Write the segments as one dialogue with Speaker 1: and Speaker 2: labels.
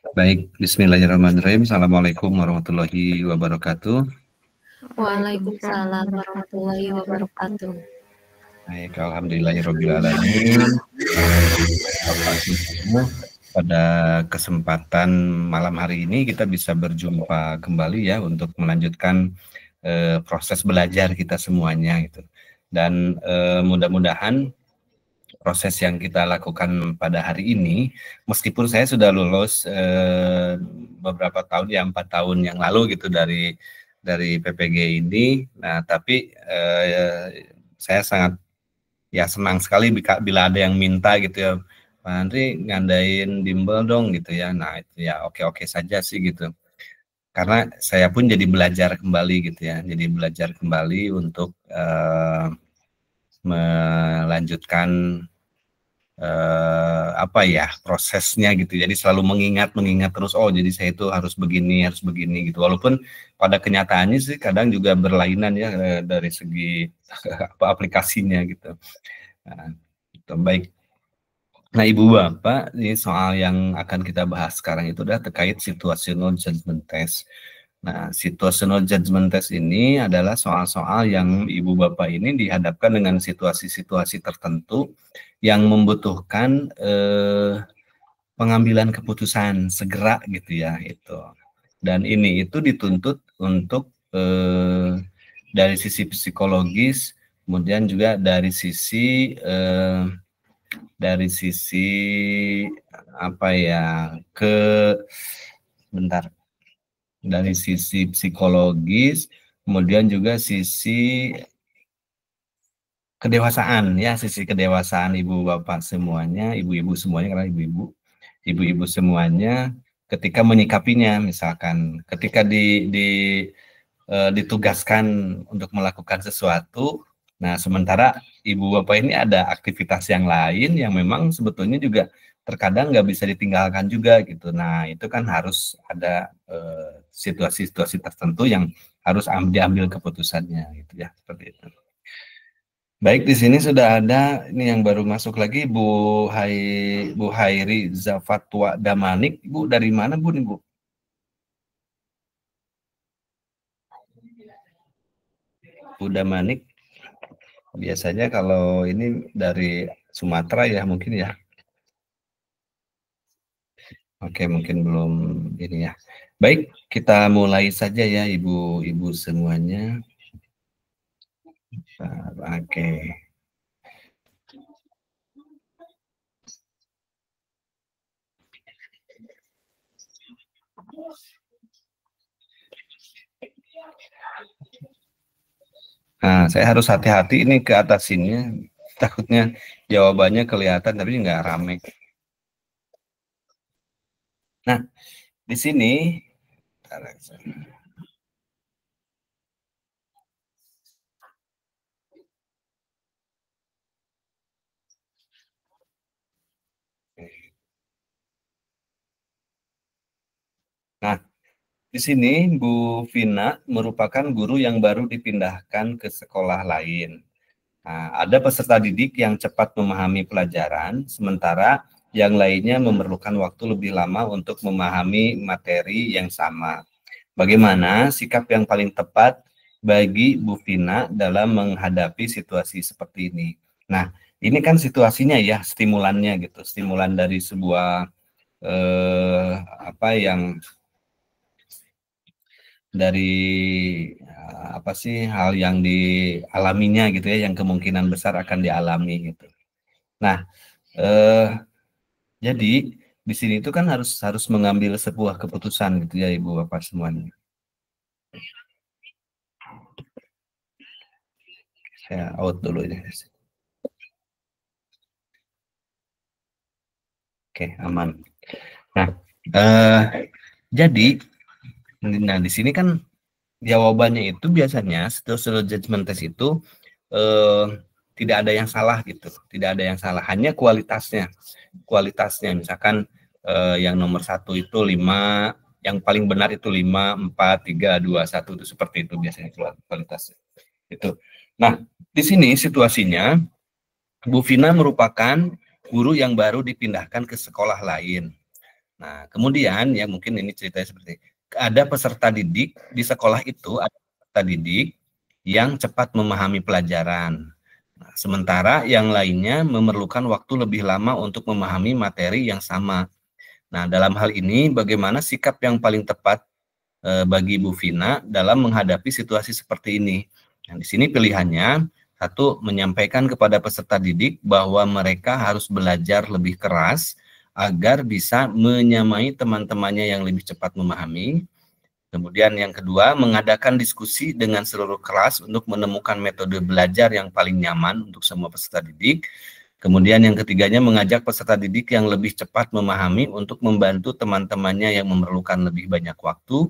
Speaker 1: Baik, bismillahirrahmanirrahim. Assalamualaikum warahmatullahi wabarakatuh.
Speaker 2: Waalaikumsalam warahmatullahi wabarakatuh.
Speaker 1: Baik, alhamdulillahirrahmanirrahim. Bapak semua, pada kesempatan malam hari ini kita bisa berjumpa kembali ya untuk melanjutkan proses belajar kita semuanya gitu. Dan mudah-mudahan proses yang kita lakukan pada hari ini, meskipun saya sudah lulus beberapa tahun, ya 4 tahun yang lalu gitu dari PPG ini, nah tapi saya sangat ya senang sekali bila ada yang minta gitu ya, Pak Andri ngadain bimbel dong gitu ya, nah itu ya oke-oke saja sih gitu, karena saya pun jadi belajar kembali gitu ya, jadi belajar kembali untuk melanjutkan apa ya prosesnya gitu. Jadi selalu mengingat terus, oh jadi saya itu harus begini gitu. Walaupun pada kenyataannya sih kadang juga berlainan ya dari segi apa aplikasinya gitu. Nah, gitu. Baik. Nah, Ibu Bapak, ini soal yang akan kita bahas sekarang itu adalah terkait situational judgment test. Nah, situational judgment test ini adalah soal-soal yang Ibu Bapak ini dihadapkan dengan situasi-situasi tertentu yang membutuhkan pengambilan keputusan segera gitu ya itu. Dan ini itu dituntut untuk dari sisi psikologis, kemudian juga dari sisi apa ya dari sisi psikologis, kemudian juga sisi kedewasaan ya, sisi kedewasaan ibu bapak semuanya, ibu-ibu semuanya, karena ibu-ibu semuanya ketika menyikapinya, misalkan ketika ditugaskan untuk melakukan sesuatu, nah sementara ibu bapak ini ada aktivitas yang lain yang memang sebetulnya juga terkadang nggak bisa ditinggalkan juga gitu. Nah itu kan harus ada situasi-situasi tertentu yang harus diambil keputusannya gitu ya, seperti itu. Baik, di sini sudah ada ini yang baru masuk lagi, Bu Hairi Zafatwa Damanik. Bu dari mana Bu nih Bu? Bu Damanik. Biasanya kalau ini dari Sumatera ya mungkin ya. Oke, mungkin belum ini ya. Baik, kita mulai saja ya ibu-ibu semuanya. Oke. Nah, saya harus hati-hati ini ke atas sini. Takutnya jawabannya kelihatan tapi nggak rame. Nah, di sini nah, di sini Bu Vina merupakan guru yang baru dipindahkan ke sekolah lain. Nah, ada peserta didik yang cepat memahami pelajaran, sementara yang lainnya memerlukan waktu lebih lama untuk memahami materi yang sama. Bagaimana sikap yang paling tepat bagi Bu Vina dalam menghadapi situasi seperti ini? Nah, ini kan situasinya ya, stimulannya gitu, stimulan dari sebuah apa yang dari apa sih hal yang dialaminya gitu ya, yang kemungkinan besar akan dialami gitu. Nah, jadi di sini itu kan harus mengambil sebuah keputusan gitu ya Ibu Bapak semuanya. Saya out dulu ini. Oke, aman. Nah, jadi di sini kan jawabannya itu biasanya situational judgment test itu tidak ada yang salah gitu, tidak ada yang salah, hanya kualitasnya misalkan yang nomor 1 itu 5, yang paling benar itu 5, 4, 3, 2, 1 itu seperti itu biasanya kualitasnya itu. Nah, di sini situasinya Bu Vina merupakan guru yang baru dipindahkan ke sekolah lain. Nah, kemudian ya mungkin ini ceritanya seperti ada peserta didik di sekolah itu, ada peserta didik yang cepat memahami pelajaran. Nah, sementara yang lainnya memerlukan waktu lebih lama untuk memahami materi yang sama. Nah, dalam hal ini bagaimana sikap yang paling tepat bagi Bu Vina dalam menghadapi situasi seperti ini? Nah, di sini pilihannya, satu, menyampaikan kepada peserta didik bahwa mereka harus belajar lebih keras agar bisa menyamai teman-temannya yang lebih cepat memahami. Kemudian yang kedua, mengadakan diskusi dengan seluruh kelas untuk menemukan metode belajar yang paling nyaman untuk semua peserta didik. Kemudian yang ketiganya, mengajak peserta didik yang lebih cepat memahami untuk membantu teman-temannya yang memerlukan lebih banyak waktu.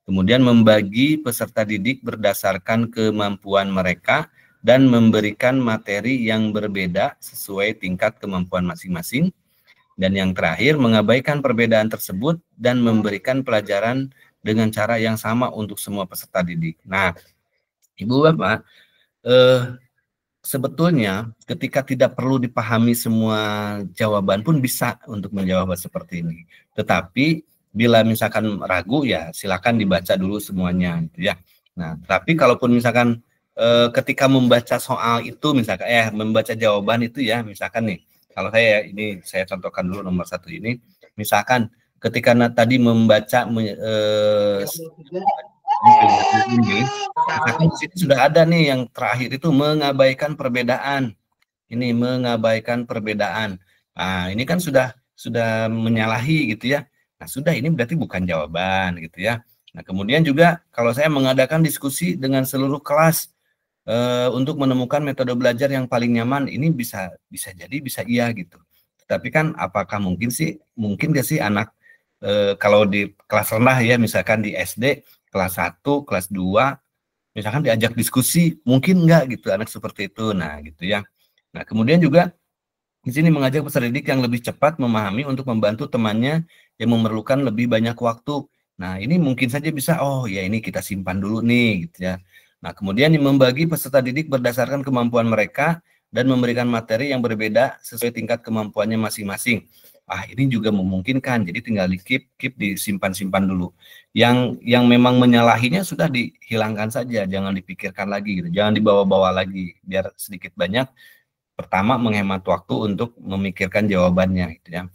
Speaker 1: Kemudian membagi peserta didik berdasarkan kemampuan mereka dan memberikan materi yang berbeda sesuai tingkat kemampuan masing-masing. Dan yang terakhir, mengabaikan perbedaan tersebut dan memberikan pelajaran dengan cara yang sama untuk semua peserta didik. Nah, Ibu Bapak, sebetulnya ketika tidak perlu dipahami semua jawaban pun bisa untuk menjawab seperti ini. Tetapi bila misalkan ragu ya silakan dibaca dulu semuanya gitu ya. Nah, tapi kalaupun misalkan ketika membaca soal itu misalkan membaca jawaban itu ya, misalkan nih, kalau saya contohkan dulu nomor 1 ini, misalkan ketika tadi membaca ini, misalkan di sini sudah ada nih yang terakhir itu mengabaikan perbedaan. Ini mengabaikan perbedaan. Nah, ini kan sudah menyalahi gitu ya. Nah, sudah, ini berarti bukan jawaban gitu ya. Nah, kemudian juga kalau saya mengadakan diskusi dengan seluruh kelas untuk menemukan metode belajar yang paling nyaman, ini bisa jadi bisa iya gitu. Tapi kan apakah mungkin gak sih anak kalau di kelas rendah ya, misalkan di SD kelas 1, kelas 2 misalkan diajak diskusi, mungkin enggak gitu anak seperti itu. Nah, gitu ya. Nah, kemudian juga di sini mengajak peserta didik yang lebih cepat memahami untuk membantu temannya yang memerlukan lebih banyak waktu. Nah, ini mungkin saja bisa, oh ya ini kita simpan dulu nih gitu ya. Nah, kemudian membagi peserta didik berdasarkan kemampuan mereka dan memberikan materi yang berbeda sesuai tingkat kemampuannya masing-masing. Ini juga memungkinkan, jadi tinggal keep disimpan-simpan dulu. Yang memang menyalahinya sudah dihilangkan saja, jangan dipikirkan lagi gitu. Jangan dibawa-bawa lagi, biar sedikit banyak pertama menghemat waktu untuk memikirkan jawabannya gitu ya.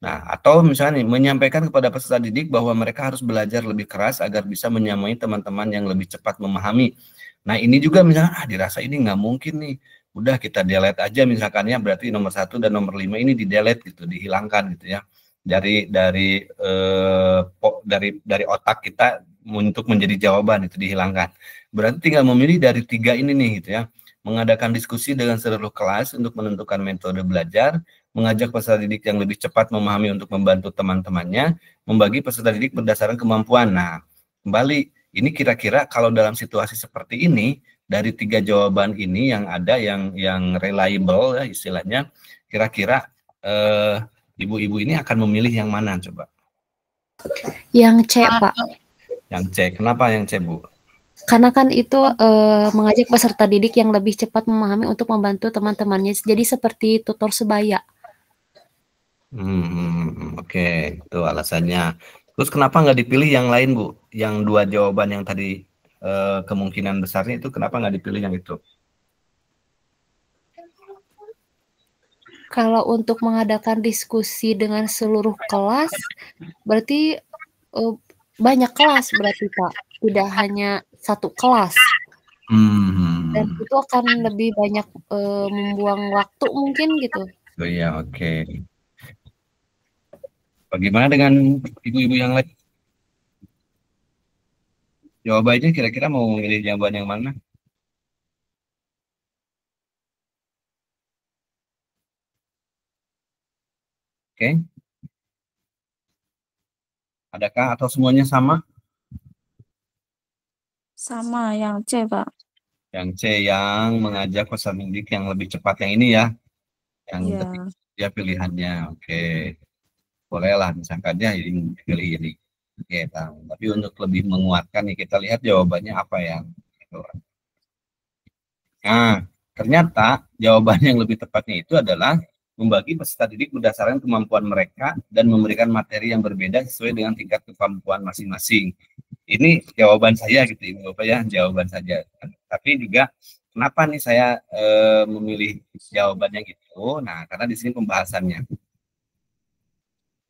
Speaker 1: Nah, atau misalnya menyampaikan kepada peserta didik bahwa mereka harus belajar lebih keras agar bisa menyamai teman-teman yang lebih cepat memahami. Nah, ini juga misalnya dirasa ini nggak mungkin nih, udah kita delete aja misalkan ya, berarti nomor 1 dan nomor 5 ini di delete gitu, dihilangkan gitu ya dari otak kita untuk menjadi jawaban, itu dihilangkan. Berarti tinggal memilih dari 3 ini nih gitu ya. Mengadakan diskusi dengan seluruh kelas untuk menentukan metode belajar, mengajak peserta didik yang lebih cepat memahami untuk membantu teman-temannya, membagi peserta didik berdasarkan kemampuan. Nah, kembali, ini kira-kira kalau dalam situasi seperti ini, dari 3 jawaban ini yang ada, yang reliable ya istilahnya, kira-kira ibu-ibu ini akan memilih yang mana coba?
Speaker 2: Yang C, Pak.
Speaker 1: Yang C. Kenapa yang C, Bu?
Speaker 2: Karena kan itu mengajak peserta didik yang lebih cepat memahami untuk membantu teman-temannya. Jadi seperti tutor sebaya.
Speaker 1: Oke, itu alasannya. Terus kenapa nggak dipilih yang lain, Bu? Yang 2 jawaban yang tadi kemungkinan besarnya itu kenapa nggak dipilih yang itu?
Speaker 2: Kalau untuk mengadakan diskusi dengan seluruh kelas, berarti banyak kelas berarti, Pak. Tidak hanya satu kelas. Dan itu akan lebih banyak membuang waktu mungkin gitu.
Speaker 1: Oh iya, oke. Bagaimana dengan ibu-ibu yang lain? Jawabannya kira-kira mau memilih jawaban yang mana? Oke. Adakah atau semuanya sama?
Speaker 3: Sama, yang C, Pak.
Speaker 1: Yang C, yang mengajak peserta didik yang lebih cepat, yang ini ya. Yang ketiga pilihannya. Oke. Bolehlah misalkan ya ini pilih ini. Oke, tapi untuk lebih menguatkan nih kita lihat jawabannya apa ya. Nah, ternyata jawaban yang lebih tepatnya itu adalah membagi peserta didik berdasarkan kemampuan mereka dan memberikan materi yang berbeda sesuai dengan tingkat kemampuan masing-masing. Ini jawaban saya gitu Ibu Bapak ya, jawaban saja. Tapi juga kenapa nih saya memilih jawabannya gitu? Nah, karena di sini pembahasannya.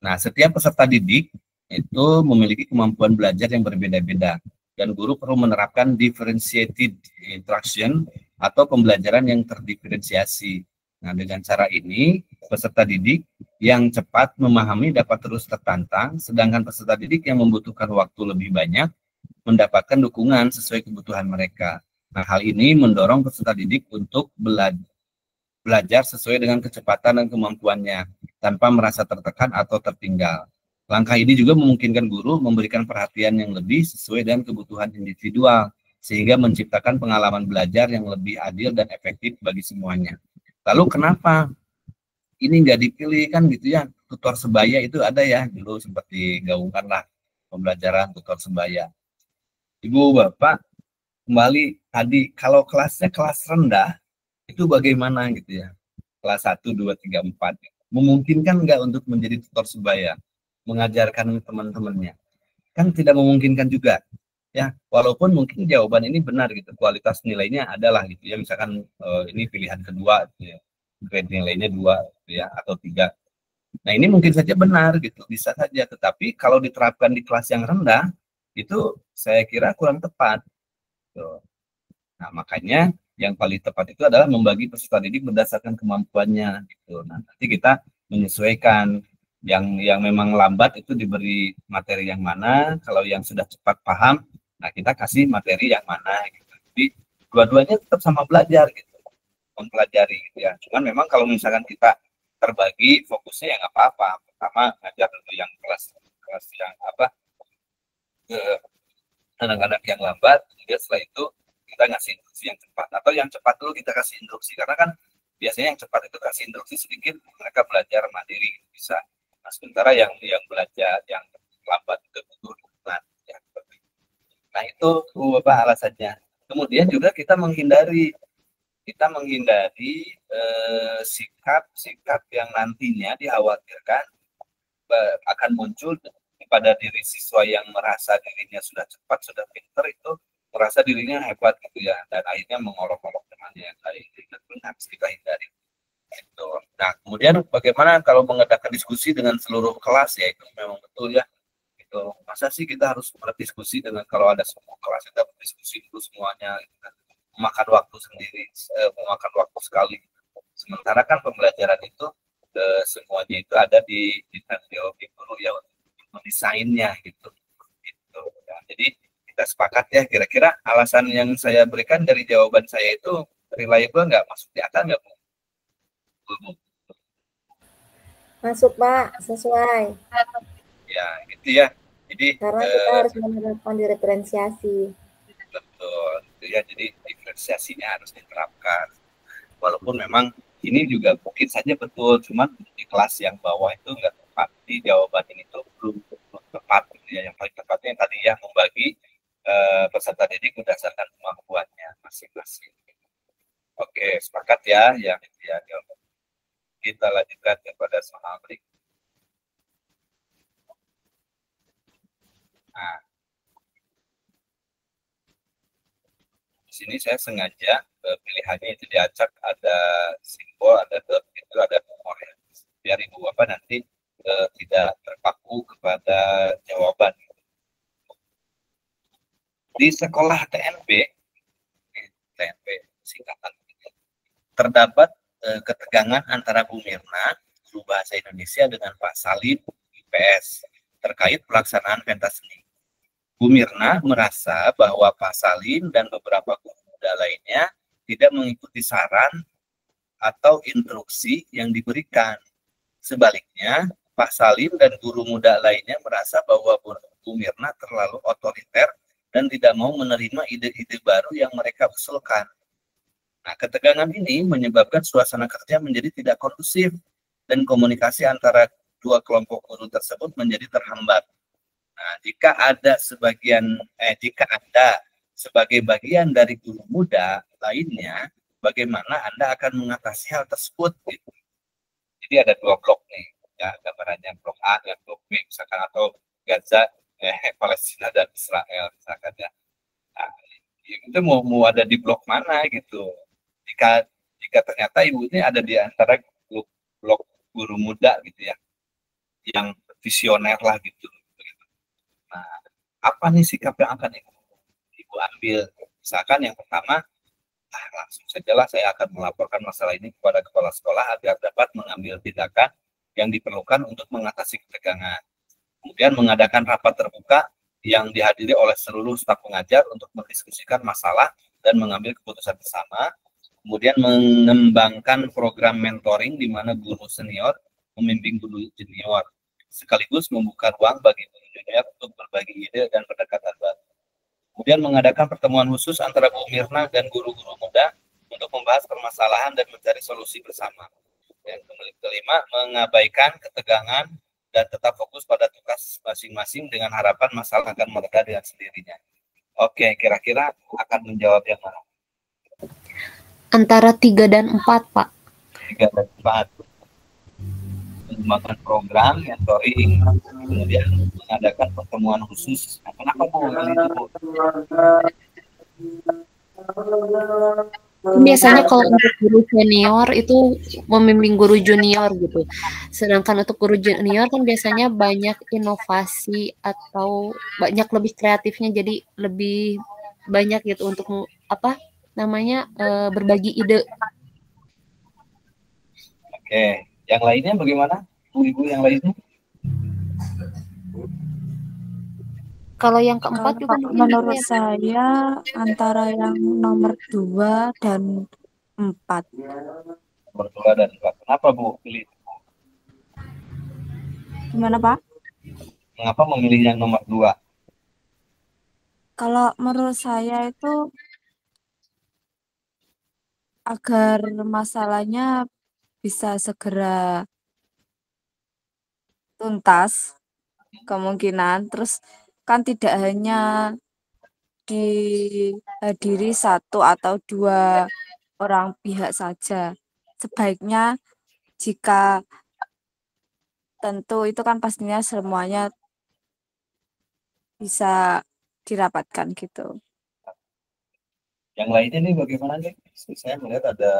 Speaker 1: Nah, setiap peserta didik itu memiliki kemampuan belajar yang berbeda-beda dan guru perlu menerapkan differentiated instruction atau pembelajaran yang terdiferensiasi. Nah, dengan cara ini, peserta didik yang cepat memahami dapat terus tertantang, sedangkan peserta didik yang membutuhkan waktu lebih banyak mendapatkan dukungan sesuai kebutuhan mereka. Nah, hal ini mendorong peserta didik untuk belajar sesuai dengan kecepatan dan kemampuannya, tanpa merasa tertekan atau tertinggal. Langkah ini juga memungkinkan guru memberikan perhatian yang lebih sesuai dengan kebutuhan individual, sehingga menciptakan pengalaman belajar yang lebih adil dan efektif bagi semuanya. Lalu kenapa ini nggak dipilih kan gitu ya, tutor sebaya itu ada ya, dulu sempat digaungkan lah pembelajaran tutor sebaya. Ibu Bapak, kembali tadi, kalau kelasnya kelas rendah, itu bagaimana gitu ya, kelas 1, 2, 3, 4, memungkinkan nggak untuk menjadi tutor sebaya, mengajarkan teman-temannya? Kan tidak memungkinkan juga. Ya, walaupun mungkin jawaban ini benar gitu, kualitas nilainya adalah gitu ya, misalkan ini pilihan kedua gitu ya, grade nilainya 2 gitu ya, atau 3. Nah, ini mungkin saja benar gitu, bisa saja, tetapi kalau diterapkan di kelas yang rendah itu saya kira kurang tepat gitu. Nah, makanya yang paling tepat itu adalah membagi peserta didik berdasarkan kemampuannya gitu. Nah, nanti kita menyesuaikan yang memang lambat itu diberi materi yang mana, kalau yang sudah cepat paham, nah kita kasih materi yang mana gitu. Jadi dua-duanya tetap sama belajar gitu, mempelajari gitu ya. Cuman memang kalau misalkan kita terbagi fokusnya ya nggak apa-apa. Pertama ngajar dulu yang kelas yang apa, ke anak-anak yang lambat, kemudian setelah itu kita ngasih instruksi yang cepat, atau yang cepat dulu kita kasih instruksi, karena kan biasanya yang cepat itu kasih instruksi sedikit, mereka belajar mandiri bisa. Nah, sementara yang belajar yang lambat itu butuh dukungan ya. Nah, itu apa alasannya. Kemudian juga kita menghindari sikap-sikap yang nantinya dikhawatirkan akan muncul pada diri siswa yang merasa dirinya sudah cepat, sudah pintar, itu merasa dirinya hebat gitu ya, dan akhirnya mengolok-olok temannya yang lain. Itu harus kita hindari. Gitu. Nah, kemudian bagaimana kalau mengadakan diskusi dengan seluruh kelas, ya itu memang betul ya. Gitu. Masa sih kita harus berdiskusi dengan, kalau ada semua kelas kita berdiskusi dulu semuanya, gitu kan. Memakan waktu sendiri, memakan waktu sekali. Sementara kan pembelajaran itu semuanya itu ada di tanggung jawab guru ya, untuk mendesainnya gitu. Ya, jadi kita sepakat ya, kira-kira alasan yang saya berikan dari jawaban saya itu reliable nggak, masuk di akal nggak Bu?
Speaker 4: Masuk Pak, sesuai.
Speaker 1: Ya gitu ya. Jadi
Speaker 4: karena kita harus menerapkan diferensiasi.
Speaker 1: Betul, gitu ya. Jadi diferensiasinya harus diterapkan. Walaupun memang ini juga mungkin saja betul, cuman di kelas yang bawah itu nggak tepat. Di jawaban ini tuh belum tepat gitu ya. Yang paling tepatnya yang tadi ya, membagi peserta didik berdasarkan kemampuannya masing-masing. Oke, sepakat ya yang itu ya. Kita lanjutkan kepada soal berikut. Nah, di sini saya sengaja pilihannya itu diacak, ada simbol, ada dot, itu ada nomor ya, biar Ibu Bapak nanti tidak terpaku kepada jawaban. Di sekolah TNB singkatan, terdapat ketegangan antara Bu Mirna, guru bahasa Indonesia, dengan Pak Salim, IPS, terkait pelaksanaan pentas seni. Bu Mirna merasa bahwa Pak Salim dan beberapa guru muda lainnya tidak mengikuti saran atau instruksi yang diberikan. Sebaliknya, Pak Salim dan guru muda lainnya merasa bahwa Bu Mirna terlalu otoriter dan tidak mau menerima ide-ide baru yang mereka usulkan. Nah, ketegangan ini menyebabkan suasana kerja menjadi tidak kondusif dan komunikasi antara dua kelompok guru tersebut menjadi terhambat. Nah, jika Anda sebagai bagian dari guru muda lainnya, bagaimana Anda akan mengatasi hal tersebut? Gitu. Jadi ada 2 blok nih, ya gambarannya blok A dan blok B misalkan, atau Gaza, Palestina dan Israel misalkan ya. Nah, itu mau ada di blok mana gitu. Jika ternyata ibu ini ada di antara blok guru muda gitu ya, yang visioner lah gitu. Nah, apa nih sikap yang akan ibu ambil? Misalkan yang pertama, langsung sajalah saya akan melaporkan masalah ini kepada kepala sekolah agar dapat mengambil tindakan yang diperlukan untuk mengatasi ketegangan. Kemudian mengadakan rapat terbuka yang dihadiri oleh seluruh staf pengajar untuk mendiskusikan masalah dan mengambil keputusan bersama. Kemudian mengembangkan program mentoring di mana guru senior membimbing guru junior, sekaligus membuka ruang bagi guru junior untuk berbagi ide dan pendekatan baru. Kemudian mengadakan pertemuan khusus antara Bu Mirna dan guru-guru muda untuk membahas permasalahan dan mencari solusi bersama. Dan kelima, mengabaikan ketegangan dan tetap fokus pada tugas masing-masing dengan harapan masalah akan mereda dengan sendirinya. Oke, kira-kira akan menjawab yang mana?
Speaker 2: Antara 3 dan 4, Pak.
Speaker 1: 3 dan 4. Mengembangkan program, mentoring, kemudian mengadakan pertemuan khusus. Nah, kenapa Bu?
Speaker 2: Biasanya kalau untuk guru senior itu membimbing guru junior gitu. Sedangkan untuk guru junior kan biasanya banyak inovasi atau banyak lebih kreatifnya, jadi lebih banyak gitu untuk berbagi ide.
Speaker 1: Oke, yang lainnya bagaimana? Ibu yang lainnya?
Speaker 2: Kalau yang keempat juga
Speaker 3: menurut saya antara yang nomor 2 dan 4.
Speaker 1: Nomor 2 dan 4. Kenapa Bu pilih?
Speaker 3: Gimana Pak?
Speaker 1: Mengapa memilih yang nomor 2?
Speaker 3: Kalau menurut saya itu agar masalahnya bisa segera tuntas kemungkinan, terus kan tidak hanya dihadiri 1 atau 2 orang pihak saja. Sebaiknya jika tentu itu kan pastinya semuanya bisa dirapatkan gitu.
Speaker 1: Yang lainnya nih bagaimana nih? Saya melihat ada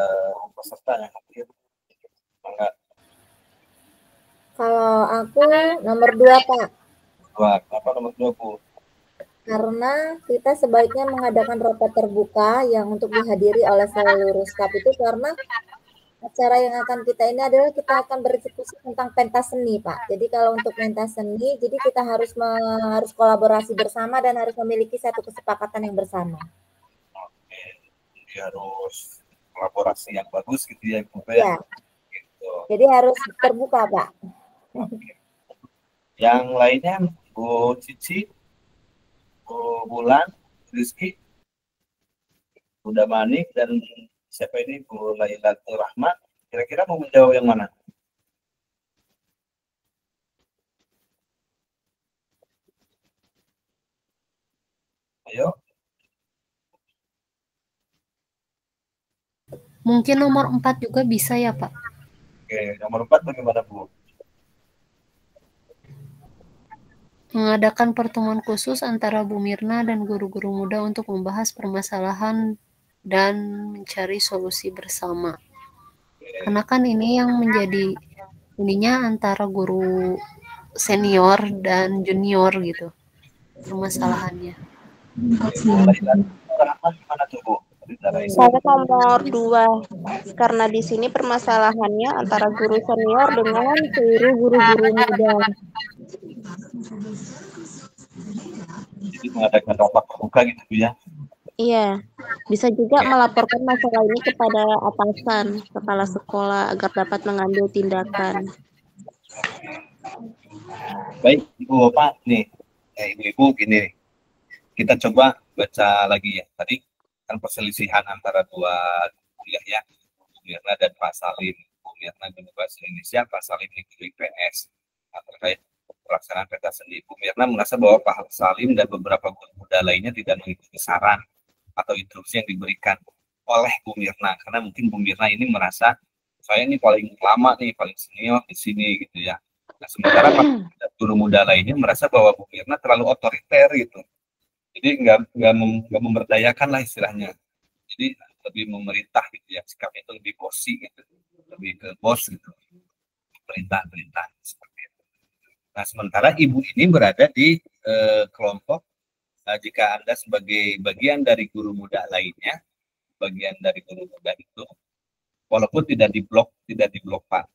Speaker 1: peserta yang hadir. Enggak.
Speaker 4: Kalau aku nomor 2, Pak.
Speaker 1: 2. Kenapa nomor 2, Bu?
Speaker 4: Karena kita sebaiknya mengadakan rapat terbuka yang untuk dihadiri oleh seluruh staf itu, karena acara yang akan kita ini adalah kita akan berdiskusi tentang pentas seni, Pak. Jadi kalau untuk pentas seni, jadi kita harus kolaborasi bersama dan harus memiliki satu kesepakatan yang bersama.
Speaker 1: Oke, jadi harus kolaborasi yang bagus gitu ya, Bu ya. Gitu.
Speaker 4: Jadi harus terbuka, Pak.
Speaker 1: Oke. Yang lainnya Bu Cici, Bu Bulan, Rizky, Bu Damanik, dan siapa ini, Bu Lailatul Rahmat. Kira-kira mau menjawab yang mana? Ayo.
Speaker 2: Mungkin nomor 4 juga bisa ya, Pak.
Speaker 1: Oke, nomor 4 bagaimana, Bu?
Speaker 2: Mengadakan pertemuan khusus antara Bu Mirna dan guru-guru muda untuk membahas permasalahan dan mencari solusi bersama. Karena kan ini yang menjadi ininya antara guru senior dan junior gitu permasalahannya.
Speaker 5: Saya nomor 2 karena di sini permasalahannya antara guru senior dengan seluruh guru-guru muda.
Speaker 1: Jadi mengadakan rapat terbuka gitu ya?
Speaker 5: Iya, bisa juga melaporkan masalah ini kepada atasan, kepala sekolah agar dapat mengambil tindakan.
Speaker 1: Baik, Ibu Bapak nih, Ibu-ibu gini, kita coba baca lagi ya. Tadi kan perselisihan antara 2 kuliah ya, Bu Mirna dan Pak Salim. Bu Mirna guru bahasa Indonesia, Pak Salim guru IPS. Terkait pelaksanaan pentas seni, Bu Mirna merasa bahwa Pak Salim dan beberapa guru muda lainnya tidak mengikuti saran atau instruksi yang diberikan oleh Bu Mirna, karena mungkin Bu Mirna ini merasa saya ini paling lama nih, paling senior di sini gitu ya. Nah, sementara guru muda lainnya merasa bahwa Bu Mirna terlalu otoriter gitu. Jadi nggak memberdayakan lah istilahnya. Jadi lebih memerintah gitu ya, sikapnya itu lebih bossy gitu, lebih ke bos gitu, perintah seperti itu. Nah, sementara ibu ini berada di kelompok jika Anda sebagai bagian dari guru muda lainnya, bagian dari guru muda itu, walaupun tidak diblok Pak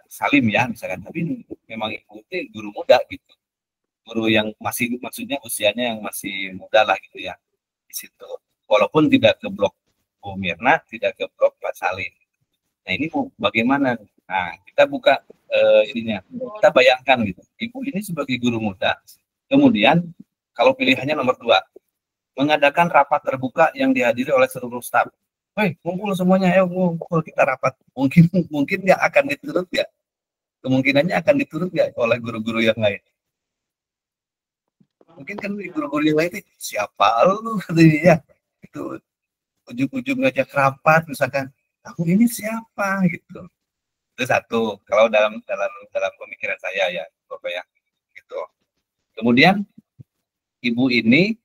Speaker 1: Salim ya misalkan, tapi memang ibu itu guru muda gitu, guru yang masih, maksudnya usianya yang masih muda lah gitu ya di situ, walaupun tidak ke blok Bu Mirna, tidak ke blok Pak Salim. Nah ini Bu, bagaimana? Nah kita buka ininya, kita bayangkan gitu, ibu ini sebagai guru muda, kemudian kalau pilihannya nomor 2, mengadakan rapat terbuka yang dihadiri oleh seluruh staf. Hei, ngumpul semuanya, ayo ngumpul kita rapat. Mungkin nggak akan diturut ya? Kemungkinannya akan diturut nggak oleh guru-guru yang lain? Mungkin kan guru-guru yang lain itu siapa lu katanya ya? Itu ujung-ujung ngajak rapat misalkan, aku ini siapa gitu. Itu satu. Kalau dalam pemikiran saya ya, Bapak ya, gitu. Kemudian ibu ini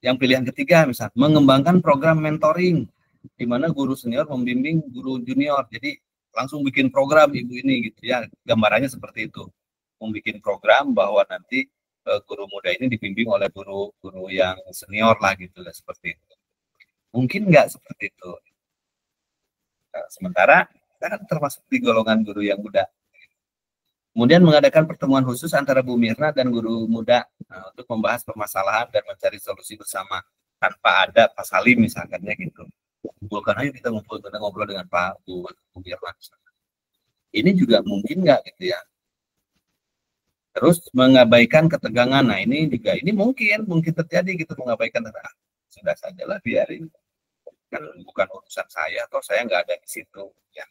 Speaker 1: yang pilihan ketiga misalnya mengembangkan program mentoring di mana guru senior membimbing guru junior. Jadi langsung bikin program ibu ini gitu ya, gambarannya seperti itu, membuat program bahwa nanti guru muda ini dibimbing oleh guru yang senior lah gitu lah, seperti itu. Mungkin nggak seperti itu. Nah, sementara kita kan termasuk di golongan guru yang muda. Kemudian mengadakan pertemuan khusus antara Bu Mirna dan guru muda untuk membahas permasalahan dan mencari solusi bersama tanpa ada Pak Salim misalkan ya gitu. Kumpulkan ayo kita ngobrol dengan Pak Bu Mirna. Ini juga mungkin nggak gitu ya. Terus mengabaikan ketegangan. Nah ini juga ini mungkin terjadi gitu, mengabaikan. Sudah sajalah biarin. Kan bukan urusan saya atau saya nggak ada di situ ya.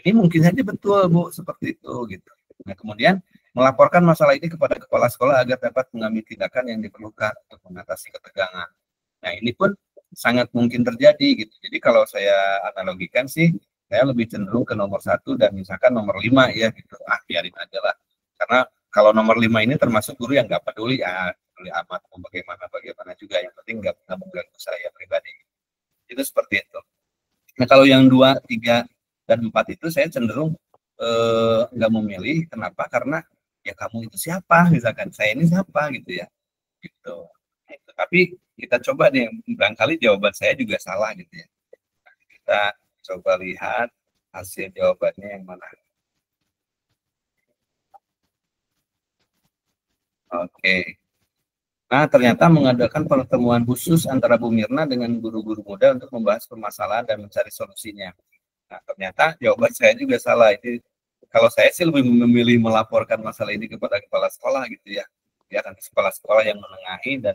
Speaker 1: Ini mungkin saja betul Bu seperti itu gitu. Nah, kemudian melaporkan masalah ini kepada kepala sekolah agar dapat mengambil tindakan yang diperlukan untuk mengatasi ketegangan. Nah, ini pun sangat mungkin terjadi gitu. Jadi kalau saya analogikan sih, saya lebih cenderung ke nomor 1 dan misalkan nomor 5 ya gitu. Biarin aja lah. Karena kalau nomor 5 ini termasuk guru yang nggak peduli amat bagaimana juga, yang penting nggak mengganggu saya pribadi. Itu seperti itu. Nah, kalau yang 2, 3, dan 4 itu saya cenderung nggak memilih. Kenapa? Karena ya kamu itu siapa, misalkan saya ini siapa gitu ya gitu. Tapi kita coba nih, barangkali jawaban saya juga salah gitu ya. Kita coba lihat hasil jawabannya yang mana. Oke. Nah, ternyata mengadakan pertemuan khusus antara Bu Mirna dengan guru-guru muda untuk membahas permasalahan dan mencari solusinya. Nah, ternyata jawaban saya juga salah. Itu kalau saya sih lebih memilih melaporkan masalah ini kepada kepala sekolah gitu ya. Ya kan, kepala sekolah yang menengahi dan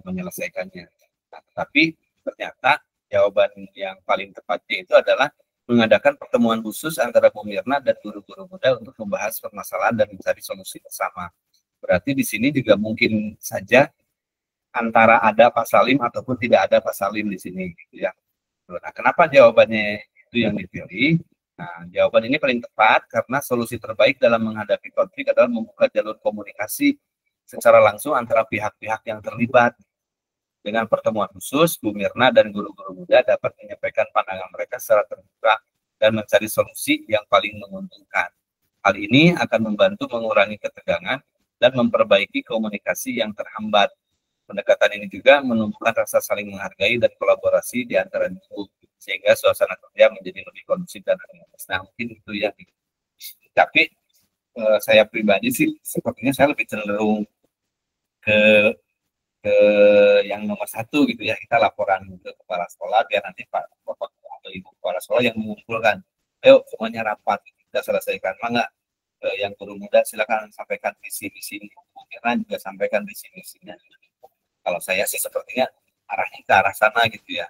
Speaker 1: menyelesaikannya. Nah, tapi ternyata jawaban yang paling tepatnya itu adalah mengadakan pertemuan khusus antara Bu Mirna dan guru-guru muda untuk membahas permasalahan dan mencari solusi bersama. Berarti di sini juga mungkin saja antara ada Pak Salim ataupun tidak ada Pak Salim di sini gitu ya. Nah, kenapa jawabannya itu yang dipilih? Nah, jawaban ini paling tepat karena solusi terbaik dalam menghadapi konflik adalah membuka jalur komunikasi secara langsung antara pihak-pihak yang terlibat. Dengan pertemuan khusus, Bu Mirna dan guru-guru muda dapat menyampaikan pandangan mereka secara terbuka dan mencari solusi yang paling menguntungkan. Hal ini akan membantu mengurangi ketegangan dan memperbaiki komunikasi yang terhambat. Pendekatan ini juga menumbuhkan rasa saling menghargai dan kolaborasi di antara guru, sehingga suasana kerja menjadi lebih kondusif dan harmonis. Nah, mungkin itu ya. Tapi saya pribadi sih sepertinya saya lebih cenderung ke yang nomor 1 gitu ya. Kita laporan ke kepala sekolah biar nanti Pak Bapak atau Ibu kepala sekolah yang mengumpulkan. Ayo semuanya rapat, kita selesaikan. Enggak yang guru muda silakan sampaikan visi-misi, mungkin juga sampaikan visi-misinya. Kalau saya sih sepertinya arahnya ke arah sana gitu ya.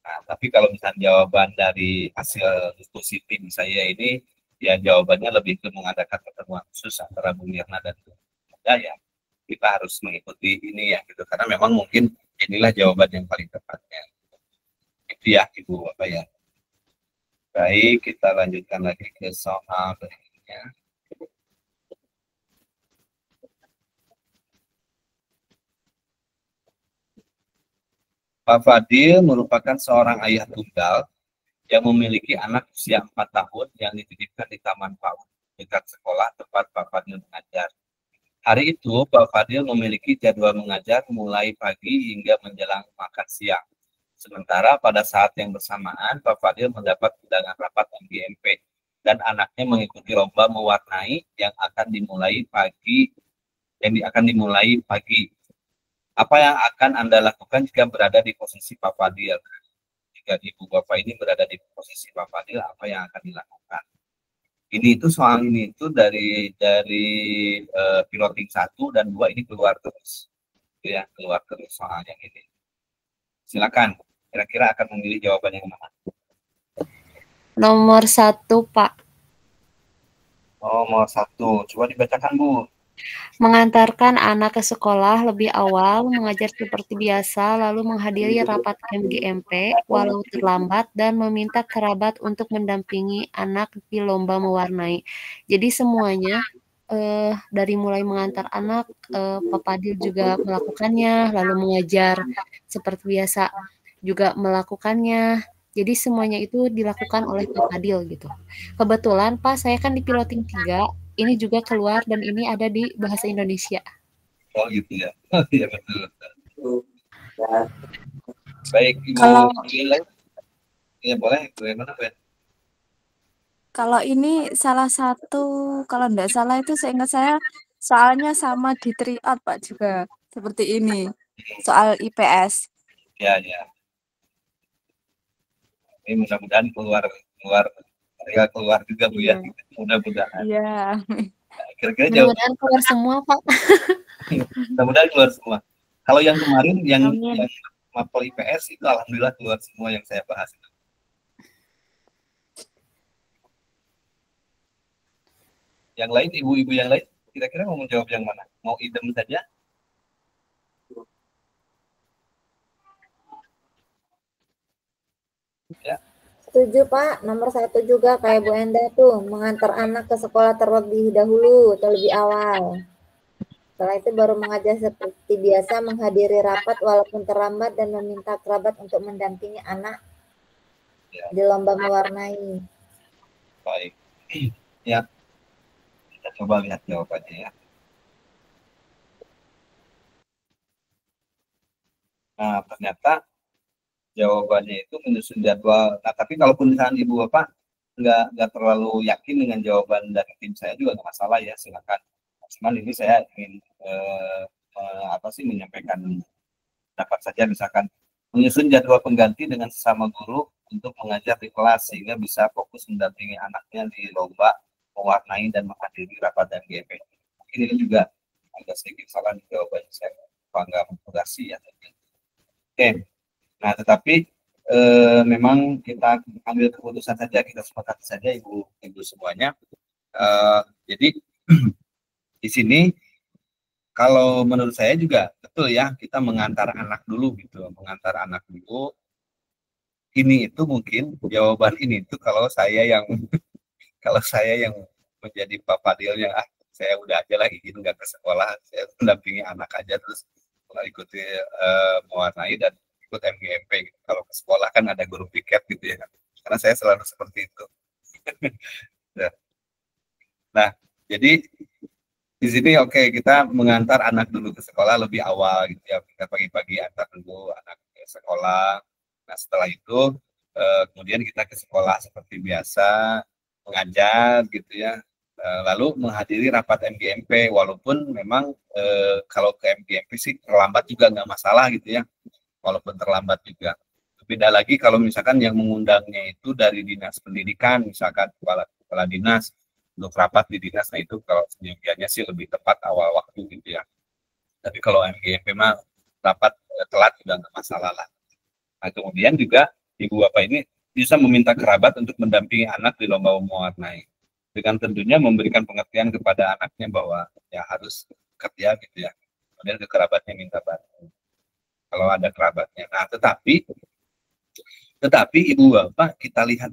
Speaker 1: Nah, tapi kalau misalnya jawaban dari hasil diskusi tim saya ini, ya jawabannya lebih ke mengadakan pertemuan khusus antara Bu Mirna dan Bu Muda ya. Kita harus mengikuti ini ya gitu, karena memang mungkin inilah jawaban yang paling tepatnya. Itu ya Ibu Bapak ya. Baik, kita lanjutkan lagi ke soal berikutnya. Pak Fadil merupakan seorang ayah tunggal yang memiliki anak usia 4 tahun yang dititipkan di Taman PAUD dekat sekolah tempat Pak Fadil mengajar. Hari itu, Pak Fadil memiliki jadwal mengajar mulai pagi hingga menjelang makan siang. Sementara pada saat yang bersamaan, Pak Fadil mendapat undangan rapat MGMP dan anaknya mengikuti lomba mewarnai yang akan dimulai pagi. Apa yang akan Anda lakukan jika berada di posisi Pak Fadil? Jika ibu bapak ini berada di posisi Pak Fadil, apa yang akan dilakukan? Ini itu soal ini itu dari piloting 1 dan 2 ini keluar terus, ya, keluar terus soal yang ini. Silakan, kira-kira akan memilih jawaban yang mana?
Speaker 2: Nomor 1, Pak.
Speaker 1: Nomor 1, coba dibacakan, Bu.
Speaker 2: Mengantarkan anak ke sekolah lebih awal, mengajar seperti biasa, lalu menghadiri rapat MGMP walau terlambat dan meminta kerabat untuk mendampingi anak di lomba mewarnai. Jadi semuanya dari mulai mengantar anak, Pak Fadil juga melakukannya, lalu mengajar seperti biasa juga melakukannya. Jadi semuanya itu dilakukan oleh Pak Fadil gitu. Kebetulan Pak, saya kan di piloting 3, ini juga keluar dan ini ada di bahasa Indonesia.
Speaker 1: Oh gitu ya. Iya betul. Baik, Ibu.
Speaker 3: Kalau
Speaker 1: ya boleh, bagaimana Bu?
Speaker 3: kalau ini salah satu, kalau enggak salah itu seingat saya soalnya sama di tryout Pak juga seperti ini. Soal IPS.
Speaker 1: Ya. Ini mudah-mudahan keluar juga Bu ya. Mudah-mudahan.
Speaker 3: Iya.
Speaker 1: Kira-kira
Speaker 2: Mudah-mudahan keluar semua, Pak.
Speaker 1: Mudah-mudahan keluar semua. Kalau yang kemarin yang mapel IPS itu alhamdulillah keluar semua yang saya bahas. Yang lain, ibu-ibu yang lain, kira-kira mau menjawab yang mana? Mau idem saja? Ya.
Speaker 4: Setuju Pak, nomor 1 juga kayak Bu Enda tuh, mengantar anak ke sekolah terlebih dahulu, terlebih awal. Setelah itu baru mengajar seperti biasa, menghadiri rapat walaupun terlambat dan meminta kerabat untuk mendampingi anak di lomba mewarnai.
Speaker 1: Baik. Ya. Kita coba lihat jawabannya ya. Nah, ternyata jawabannya itu menyusun jadwal. Nah, tapi kalaupun misalnya ibu bapak nggak terlalu yakin dengan jawaban dari tim saya juga nggak masalah ya, silakan. Cuman ini saya ingin menyampaikan dapat saja, misalkan menyusun jadwal pengganti dengan sesama guru untuk mengajar di kelas sehingga bisa fokus mendampingi anaknya di lomba mewarnai dan menghadiri rapat MGMP. Mungkin ini juga agak sedikit salah di jawabannya, saya bangga mengkurasi ya. Oke. Nah, tetapi memang kita ambil keputusan saja, kita sepakati saja ibu semuanya. Jadi di sini kalau menurut saya juga betul ya, kita mengantar anak dulu gitu, mengantar anak dulu. Ini itu mungkin jawaban ini itu kalau saya yang menjadi Pak Fadilnya, saya udah aja lagi gitu, nggak ke sekolah, saya mendampingi anak aja terus ikuti mewarnai dan ikut MGMP gitu. Kalau ke sekolah kan ada guru piket gitu ya, karena saya selalu seperti itu. Nah, jadi di sini oke, kita mengantar anak dulu ke sekolah lebih awal gitu ya, kita pagi-pagi antar dulu anak ke sekolah. Nah, setelah itu kemudian kita ke sekolah seperti biasa mengajar gitu ya, lalu menghadiri rapat MGMP walaupun memang kalau ke MGMP sih terlambat juga nggak masalah gitu ya, walaupun terlambat juga. Beda lagi kalau misalkan yang mengundangnya itu dari dinas pendidikan, misalkan kepala dinas untuk rapat di dinas, nah itu kalau seyogianya sih lebih tepat awal waktu gitu ya. Tapi kalau MGMP mah rapat telat juga nggak masalah lah. Nah, kemudian juga ibu bapak ini bisa meminta kerabat untuk mendampingi anak di lomba mewarnai, dengan tentunya memberikan pengertian kepada anaknya bahwa ya harus kerja gitu ya. Kemudian ke kerabatnya minta bantu kalau ada kerabatnya. Nah, tetapi Tetapi Ibu Bapak, kita lihat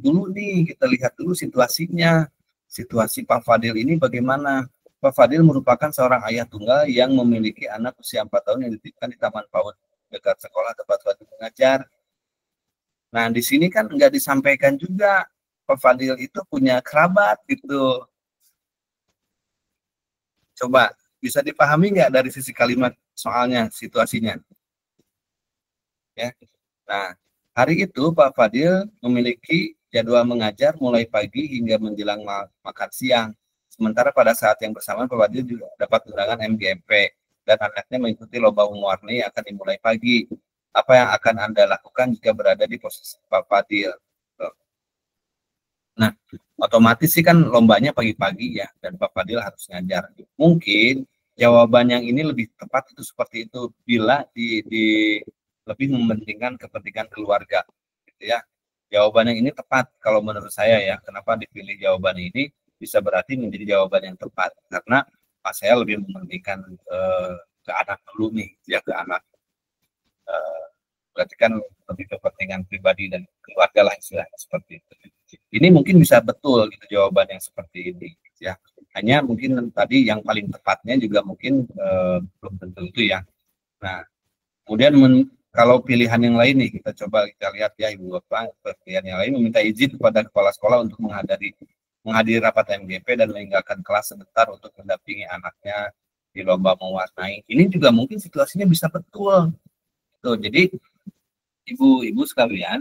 Speaker 1: dulu situasinya. Situasi Pak Fadil ini bagaimana? Pak Fadil merupakan seorang ayah tunggal yang memiliki anak usia 4 tahun yang dititipkan di Taman PAUD dekat sekolah tempat Fadil mengajar. Nah, di sini kan nggak disampaikan juga Pak Fadil itu punya kerabat gitu. Coba bisa dipahami nggak dari sisi kalimat soalnya, situasinya? Ya. Nah, hari itu Pak Fadil memiliki jadwal mengajar mulai pagi hingga menjelang makan siang. Sementara pada saat yang bersamaan Pak Fadil juga dapat undangan MGMP dan anaknya mengikuti lomba mewarnai yang akan dimulai pagi. Apa yang akan Anda lakukan jika berada di posisi Pak Fadil? Nah, otomatis sih kan lombanya pagi-pagi ya, dan Pak Fadil harus ngajar. Mungkin jawaban yang ini lebih tepat itu seperti itu bila lebih mementingkan kepentingan keluarga, gitu ya. Jawaban yang ini tepat kalau menurut saya ya. Kenapa dipilih jawaban ini? Bisa berarti menjadi jawaban yang tepat karena Pak saya lebih mementingkan ke anak dulu nih, ya ke anak. Berarti kan lebih kepentingan pribadi dan keluarga lah istilahnya seperti itu. Ini mungkin bisa betul gitu jawaban yang seperti ini ya. Hanya mungkin tadi yang paling tepatnya juga mungkin belum tentu itu ya. Nah, kemudian kalau pilihan yang lain nih kita lihat ya Ibu Bapak, pilihan yang lain meminta izin kepada kepala sekolah untuk menghadiri rapat MGP dan meninggalkan kelas sebentar untuk mendampingi anaknya di lomba mewarnai. Ini juga mungkin situasinya bisa betul. Tuh, jadi Ibu-ibu sekalian,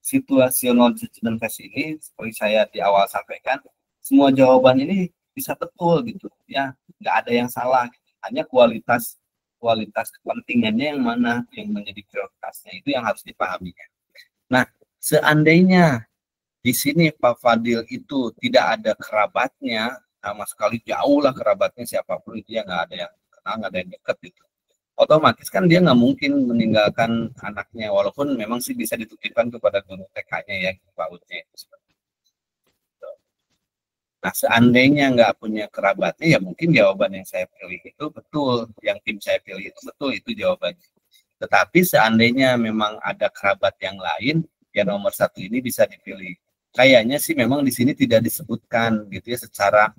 Speaker 1: situational judgment test ini seperti saya di awal sampaikan, semua jawaban ini bisa betul gitu ya, nggak ada yang salah. Hanya kualitas kepentingannya yang mana yang menjadi prioritasnya itu yang harus dipahami. Nah, seandainya di sini Pak Fadil itu tidak ada kerabatnya sama sekali, jauh lah kerabatnya siapapun itu ya, nggak ada yang kenal, nggak ada yang dekat gitu. Otomatis kan dia nggak mungkin meninggalkan anaknya, walaupun memang sih bisa dititipkan kepada guru TK-nya ya, PAUD-nya. Nah, seandainya nggak punya kerabatnya, ya mungkin jawaban yang saya pilih itu betul, yang tim saya pilih itu betul, itu jawabannya. Tetapi seandainya memang ada kerabat yang lain, ya nomor 1 ini bisa dipilih. Kayaknya sih memang di sini tidak disebutkan gitu ya secara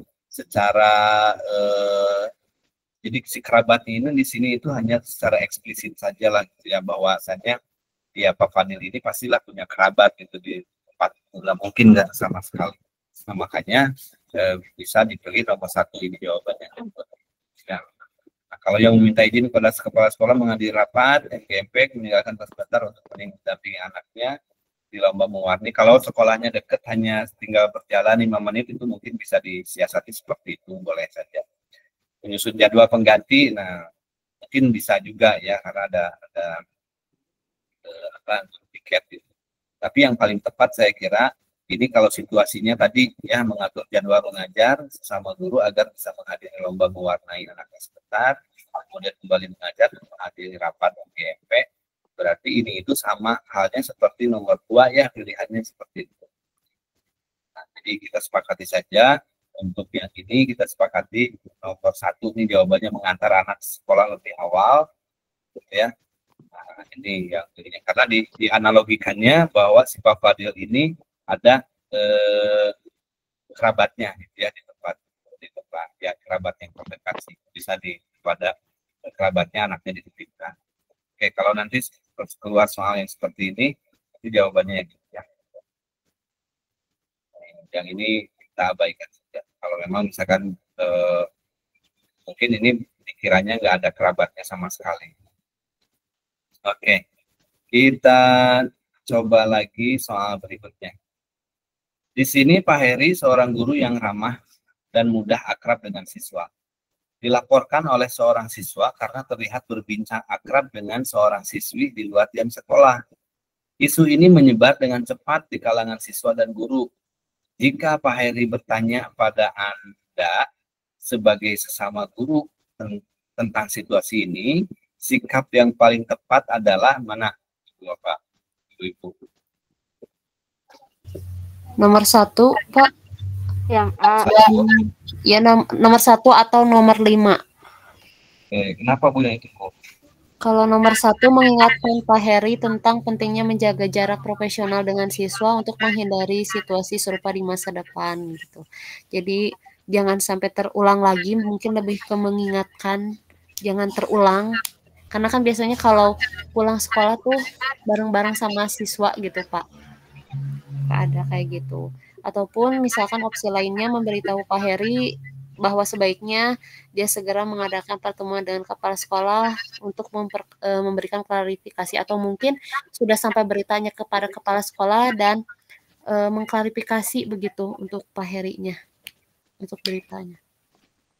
Speaker 1: jadi si kerabat ini di sini itu hanya secara eksplisit saja lah gitu ya, bahwasanya ya Pak Fadil ini pastilah punya kerabat gitu di tempat itu, mungkin nggak sama sekali. Nah, makanya bisa dipilih nomor 1 ini jawabannya. Ya. Nah, kalau yang meminta izin kepada kepala sekolah menghadiri rapat MGMP meninggalkan kelas sebentar untuk mendampingi anaknya di lomba mewarnai. Kalau sekolahnya dekat hanya tinggal berjalan 5 menit itu mungkin bisa disiasati seperti itu, boleh saja. Menyusun jadwal pengganti, nah mungkin bisa juga ya karena ada tiket gitu. Tapi yang paling tepat saya kira ini kalau situasinya tadi ya mengatur jadwal mengajar sesama guru agar bisa menghadiri lomba mewarnai anaknya sebentar, kemudian kembali mengajar menghadiri rapat MGMP, berarti ini itu sama halnya seperti nomor 2 ya, pilihannya seperti itu. Nah, jadi kita sepakati saja. Untuk yang ini kita sepakati nomor 1 nih jawabannya mengantar anak sekolah lebih awal, gitu ya. Nah, ini yang ini karena dianalogikannya bahwa si Pak Fadil ini ada kerabatnya, gitu ya, di tempat ya kerabat yang terdekat sih, bisa pada kerabatnya anaknya dititipkan. Oke, kalau nanti keluar soal yang seperti ini jawabannya yang gitu ya. Yang ini kita abaikan saja. Kalau memang misalkan mungkin ini dikiranya nggak ada kerabatnya sama sekali. Oke, kita coba lagi soal berikutnya. Di sini Pak Heri seorang guru yang ramah dan mudah akrab dengan siswa. Dilaporkan oleh seorang siswa karena terlihat berbincang akrab dengan seorang siswi di luar jam sekolah. Isu ini menyebar dengan cepat di kalangan siswa dan guru. Jika Pak Heri bertanya pada Anda sebagai sesama guru tentang situasi ini, sikap yang paling tepat adalah mana, Bapak, Ibu?
Speaker 2: Nomor 1, Pak.
Speaker 5: Yang A.
Speaker 2: Ya nomor 1 atau nomor 5.
Speaker 1: Kenapa Bu yang itu?
Speaker 2: Kalau nomor 1 mengingatkan Pak Heri tentang pentingnya menjaga jarak profesional dengan siswa untuk menghindari situasi serupa di masa depan gitu. Jadi jangan sampai terulang lagi, mungkin lebih ke mengingatkan jangan terulang. Karena kan biasanya kalau pulang sekolah tuh bareng-bareng sama siswa gitu, Pak. Ada kayak gitu. Ataupun misalkan opsi lainnya memberitahu Pak Heri bahwa sebaiknya dia segera mengadakan pertemuan dengan kepala sekolah untuk memberikan klarifikasi atau mungkin sudah sampai beritanya kepada kepala sekolah dan mengklarifikasi begitu untuk Pak Herinya untuk beritanya.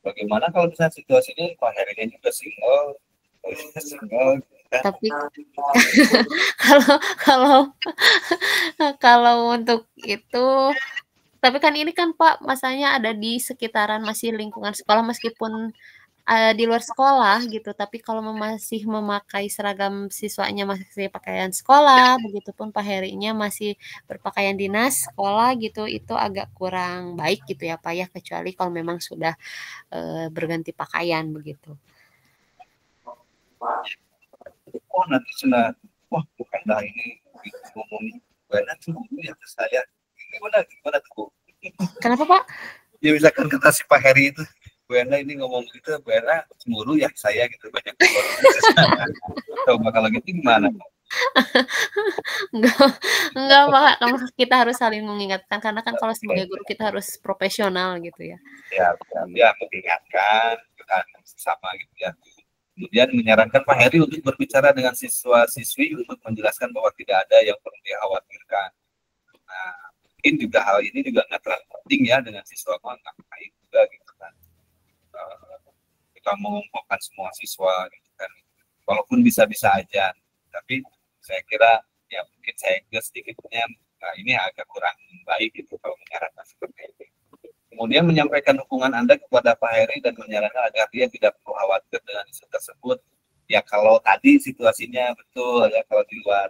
Speaker 1: Bagaimana kalau misalnya situasinya Pak Herinya juga single,
Speaker 2: tapi kalau untuk itu, tapi kan ini kan Pak masanya ada di sekitaran masih lingkungan sekolah meskipun di luar sekolah gitu, tapi kalau masih memakai seragam siswanya masih pakaian sekolah, begitupun Pak Herinya masih berpakaian dinas sekolah gitu, itu agak kurang baik gitu ya Pak ya, kecuali kalau memang sudah berganti pakaian begitu.
Speaker 1: Oh nanti sudah, wah bukan dah ini ngomongin benar tuh ya ke saya. Gimana tuh?
Speaker 2: Kenapa Pak?
Speaker 1: Ya misalkan kata si Pak Heri itu, Buena ini ngomong gitu, Buena cemburu ya saya gitu banyak. Coba kalau gitu gimana?
Speaker 2: Enggak Pak, kita harus saling mengingatkan karena kan kalau sebagai guru kita harus profesional gitu ya.
Speaker 1: Ya mengingatkan kan sama gitu ya. Kemudian menyarankan Pak Heri untuk berbicara dengan siswa-siswi untuk menjelaskan bahwa tidak ada yang perlu dikhawatirkan. Nah, mungkin juga hal ini juga nggak terlalu penting ya dengan siswa ngapain juga gitu kan. Kita mengumpulkan semua siswa gitu kan. Walaupun bisa-bisa aja, tapi saya kira ya mungkin saya juga sedikitnya ini agak kurang baik gitu kalau menyarankan seperti itu. Kemudian menyampaikan dukungan Anda kepada Pak Heri dan menyarankan agar dia tidak perlu khawatir dengan isu tersebut. Ya kalau tadi situasinya betul ya, kalau di luar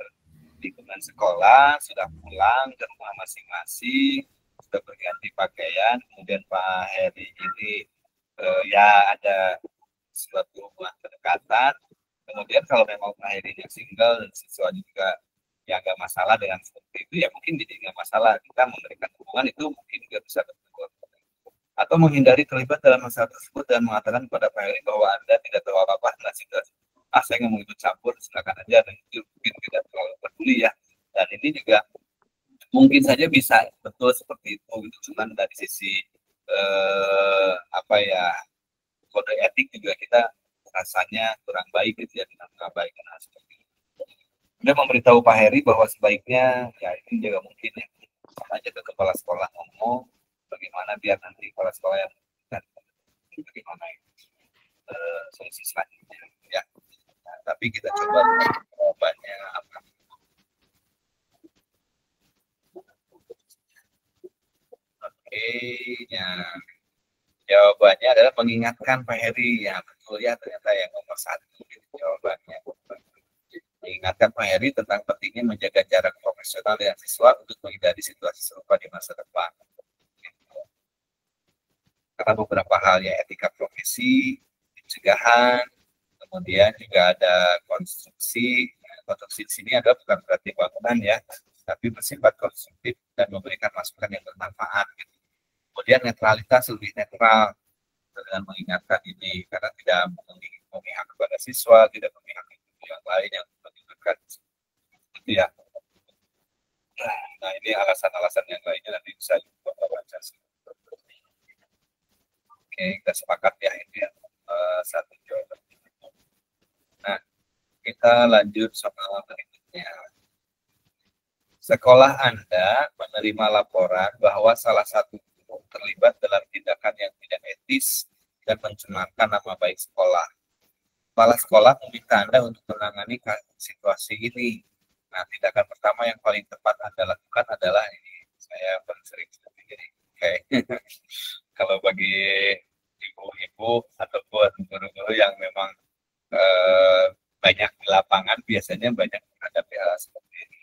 Speaker 1: lingkungan sekolah sudah pulang ke rumah masing-masing, sudah berganti pakaian, kemudian Pak Heri ini ya ada suatu hubungan kedekatan. Kemudian kalau memang Pak Heri yang single dan siswa juga ya nggak masalah dengan seperti itu, ya mungkin jadi nggak masalah kita memberikan hubungan itu mungkin juga bisa betul. Atau menghindari terlibat dalam masalah tersebut dan mengatakan kepada Pak Heri bahwa Anda tidak tahu apa-apa dengan situasi. Saya nggak mau ikut campur, silakan aja, dan itu mungkin tidak terlalu peduli ya. Dan ini juga mungkin saja bisa betul seperti itu, gitu. Cuman dari sisi kode etik juga kita rasanya kurang baik gitu ya, dengan mengabaikan hal seperti itu. Kemudian memberitahu Pak Heri bahwa sebaiknya ya ini juga mungkin ya, aja ke kepala sekolah ngomong bagaimana biar nanti kepala sekolah yang dan bagaimana solusi selanjutnya ya. Nah, tapi kita coba jawabannya apa. Oke, ya. Jawabannya adalah mengingatkan Pak Heri, ya betul ya, ternyata yang nomor 1 gitu jawabannya. Mengingatkan Pak Heri tentang pentingnya menjaga jarak profesional dengan siswa untuk menghindari situasi serupa di masa depan. Karena beberapa hal ya, etika profesi, pencegahan, kemudian juga ada konstruksi. Konstruksi di sini adalah bukan berarti bangunan ya, tapi bersifat konstruktif dan memberikan masukan yang bermanfaat. Gitu. Kemudian netralitas lebih netral dengan mengingatkan ini, karena tidak memihak kepada siswa, tidak memihak yang lain yang menunjukkan itu ya. Nah ini alasan-alasan yang lainnya nanti bisa juga baca. Oke, kita sepakat ya ini satu jawaban. Nah, kita lanjut soal berikutnya. Sekolah Anda menerima laporan bahwa salah satu guru terlibat dalam tindakan yang tidak etis dan mencemarkan nama baik sekolah. Kepala sekolah meminta Anda untuk menangani situasi ini. Nah, tindakan pertama yang paling tepat Anda lakukan adalah ini. Saya sering jadi kayak kalau bagi ibu-ibu ataupun guru-guru yang memang banyak di lapangan, biasanya banyak menghadapi hal seperti ini.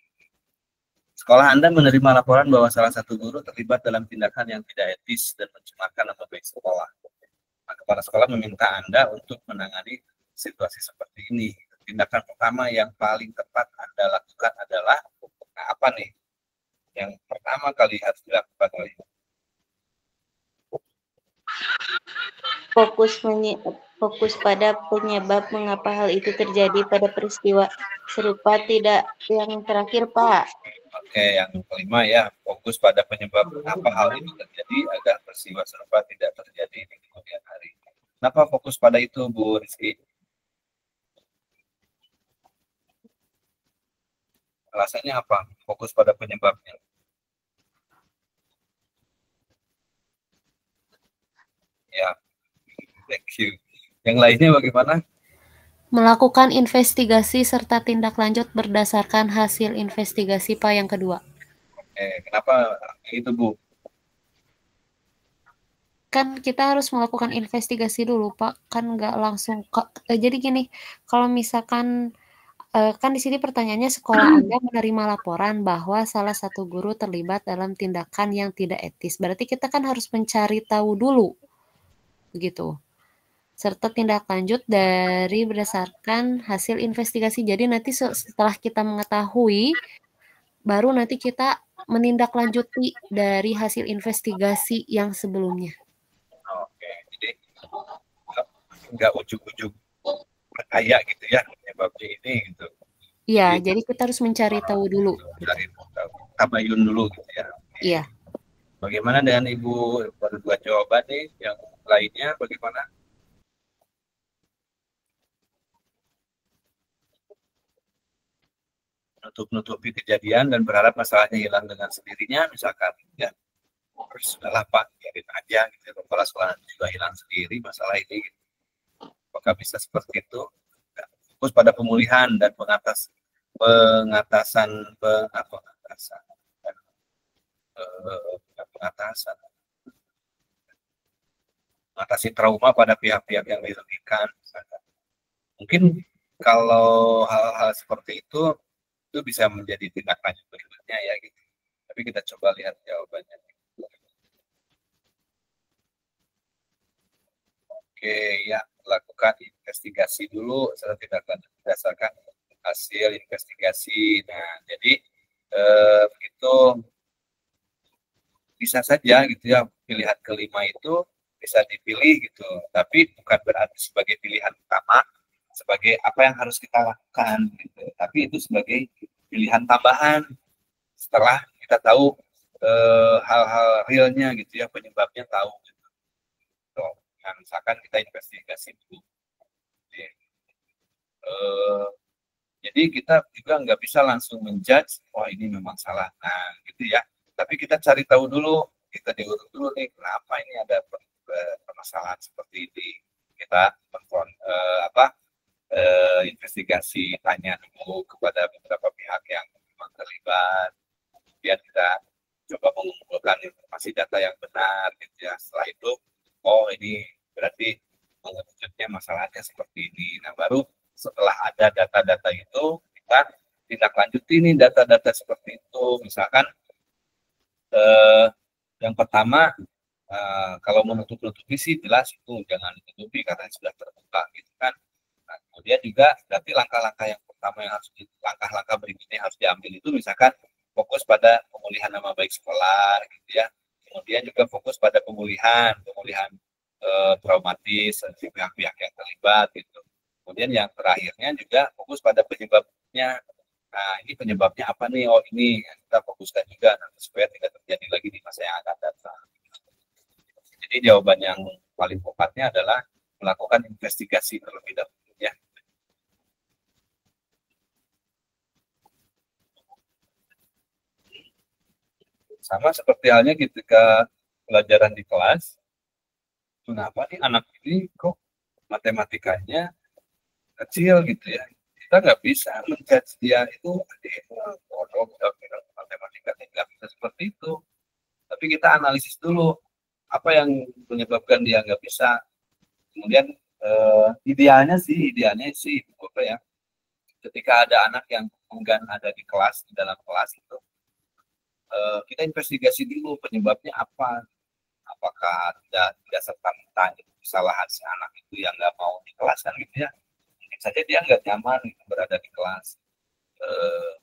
Speaker 1: Sekolah Anda menerima laporan bahwa salah satu guru terlibat dalam tindakan yang tidak etis dan mencemarkan nama baik sekolah. Nah, kepala sekolah meminta Anda untuk menangani situasi seperti ini. tindakan pertama yang paling tepat Anda lakukan adalah apa nih? Yang pertama kali harus dilakukan oleh
Speaker 5: fokus pada penyebab mengapa hal itu terjadi pada peristiwa serupa tidak yang terakhir, Pak.
Speaker 1: Oke, yang kelima ya, fokus pada penyebab apa hal itu terjadi agar peristiwa serupa tidak terjadi di kemudian hari. Kenapa fokus pada itu, Bu Rizky? Alasannya apa? Fokus pada penyebabnya. Ya, thank you. Yang lainnya bagaimana?
Speaker 2: Melakukan investigasi serta tindak lanjut berdasarkan hasil investigasi, Pak, yang kedua.
Speaker 1: Kenapa itu, Bu?
Speaker 2: Kan kita harus melakukan investigasi dulu, Pak. Kan nggak langsung. Jadi gini, kalau misalkan kan di sini pertanyaannya sekolah Anda menerima laporan bahwa salah satu guru terlibat dalam tindakan yang tidak etis. Berarti kita kan harus mencari tahu dulu, begitu. Serta tindak lanjut dari berdasarkan hasil investigasi. Jadi nanti setelah kita mengetahui, baru nanti kita menindaklanjuti dari hasil investigasi yang sebelumnya.
Speaker 1: Oke, jadi nggak ujuk-ujuk percaya gitu ya penyebabnya ini gitu.
Speaker 2: Iya, jadi kita harus mencari tahu dulu.
Speaker 1: Mencari tabayun dulu gitu ya.
Speaker 2: Iya.
Speaker 1: Bagaimana dengan Ibu? Baru 2 jawaban nih, yang lainnya bagaimana? Nutup-nutupi kejadian dan berharap masalahnya hilang dengan sendirinya, misalkan ya terus sudahlah Pak, biarin aja gitu, sekolah juga hilang sendiri masalah ini gitu. Apakah bisa seperti itu? Fokus pada pemulihan dan pengatasan mengatasi trauma pada pihak-pihak yang dirugikan. Mungkin kalau hal-hal seperti itu bisa menjadi tindak lanjut berikutnya ya gitu. Tapi kita coba lihat jawabannya. Oke ya, lakukan investigasi dulu setelah tindak lanjut berdasarkan hasil investigasi. Nah, jadi itu bisa saja gitu ya, pilihan kelima itu bisa dipilih gitu, tapi bukan berarti sebagai pilihan utama, sebagai apa yang harus kita lakukan gitu. Tapi itu sebagai pilihan tambahan setelah kita tahu hal-hal realnya gitu ya, penyebabnya tahu gitu. Nah, misalkan kita investigasi dulu. Jadi kita juga nggak bisa langsung menjudge, oh ini memang salah. Nah, gitu ya. Tapi kita cari tahu dulu, kita diurut dulu nih, kenapa ini ada permasalahan seperti ini. Kita investigasi, tanya dulu kepada beberapa pihak yang memang terlibat. Kemudian kita coba mengumpulkan informasi data yang benar, gitu ya. Setelah itu, oh ini berarti mengerjutnya masalahnya seperti ini. Nah, baru setelah ada data-data itu, kita tindak lanjuti nih data-data seperti itu. Misalkan yang pertama, kalau menutup-nutupi sih jelas itu jangan ditutupi karena sudah terbuka gitu kan. Nah, kemudian juga berarti langkah-langkah yang pertama yang harus langkah-langkah berikutnya harus diambil itu misalkan fokus pada pemulihan nama baik sekolah gitu ya. Kemudian juga fokus pada pemulihan traumatis dari pihak-pihak yang terlibat gitu. Kemudian yang terakhirnya juga fokus pada penyebabnya. Nah, ini penyebabnya apa nih? Oh, ini kita fokuskan juga nanti supaya tidak terjadi lagi di masa yang akan datang. Jadi jawaban yang paling tepatnya adalah melakukan investigasi terlebih dahulu ya. Sama seperti halnya ketika pelajaran di kelas, kenapa nih anak ini kok matematikanya kecil gitu ya? Kita nggak bisa menjudge dia itu bodoh, matematika nggak bisa seperti itu. Tapi kita analisis dulu apa yang menyebabkan dia nggak bisa. Kemudian idealnya sih apa ya? Ketika ada anak yang enggan ada di kelas, di dalam kelas itu, kita investigasi dulu penyebabnya apa. Apakah tidak serta-merta kesalahan si anak itu yang nggak mau di kelas kan gitu ya? mungkin saja dia nggak nyaman berada di kelas,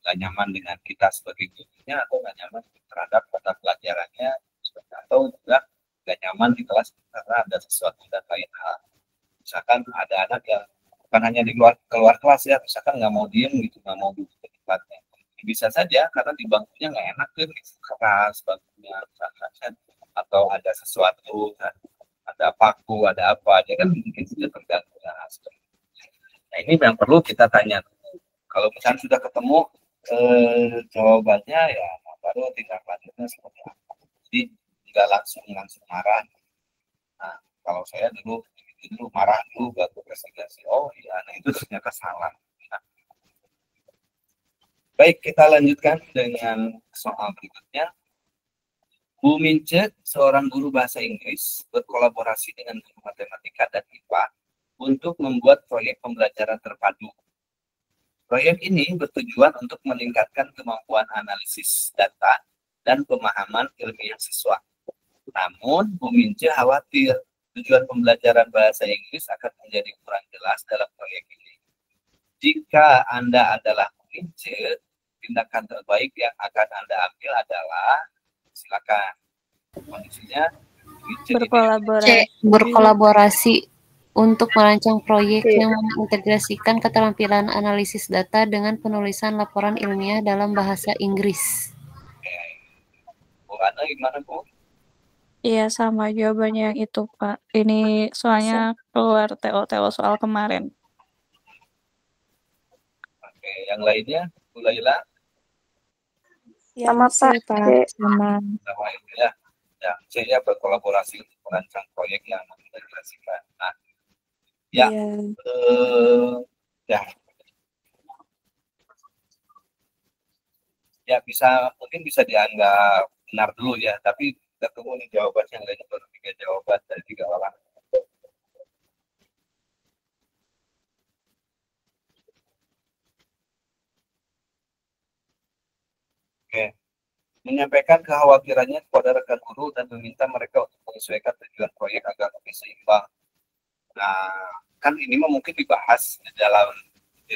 Speaker 1: nggak nyaman dengan kita sebagai gurunya, atau nggak nyaman terhadap mata pelajarannya, atau juga nggak nyaman di kelas karena ada sesuatu dan lain hal. Misalkan ada anak yang bukan hanya di keluar kelas ya, misalkan nggak mau diem gitu, nggak mau duduk di tempatnya, bisa saja karena di bangkunya nggak enak kan, keras bangkunya misalkan, atau ada sesuatu, ada paku, ada apa, dia kan mungkin sudah terganggu. Nah ini yang perlu kita tanya. Kalau misalnya sudah ketemu jawabannya, ya baru tindak lanjutnya seperti apa. Jadi tidak langsung marah. Nah kalau saya dulu marah dulu, baru investigasi. Oh iya, nah itu ternyata salah. Nah, baik, kita lanjutkan dengan soal berikutnya. Bu Mince, seorang guru bahasa Inggris, berkolaborasi dengan guru matematika dan IPA untuk membuat proyek pembelajaran terpadu. Proyek ini bertujuan untuk meningkatkan kemampuan analisis data dan pemahaman ilmiah siswa. Namun, Bu Mince khawatir tujuan pembelajaran bahasa Inggris akan menjadi kurang jelas dalam proyek ini. Jika Anda adalah Bu Mince, tindakan terbaik yang akan Anda ambil adalah, silakan. Kondisinya
Speaker 2: berkolaborasi untuk merancang proyek yang mengintegrasikan keterampilan analisis data dengan penulisan laporan ilmiah dalam bahasa Inggris.
Speaker 1: Bu Ana gimana, Bu?
Speaker 3: Iya, sama jawabannya yang itu, Pak. Ini soalnya keluar TO soal kemarin.
Speaker 1: Oke, yang lainnya, Bu Laila?
Speaker 5: Sama Pak.
Speaker 3: Sama
Speaker 1: itu ya. Ya, saya berkolaborasi untuk merancang proyek yang mengintegrasikan. Nah, ya, ya bisa, mungkin bisa dianggap benar dulu ya, tapi kita tunggu nih jawabannya, yang lainnya baru 3 jawaban dari 3 orang. Oke. Menyampaikan kekhawatirannya kepada rekan guru dan meminta mereka untuk menyesuaikan tujuan proyek agar lebih seimbang. Nah, kan ini mungkin dibahas di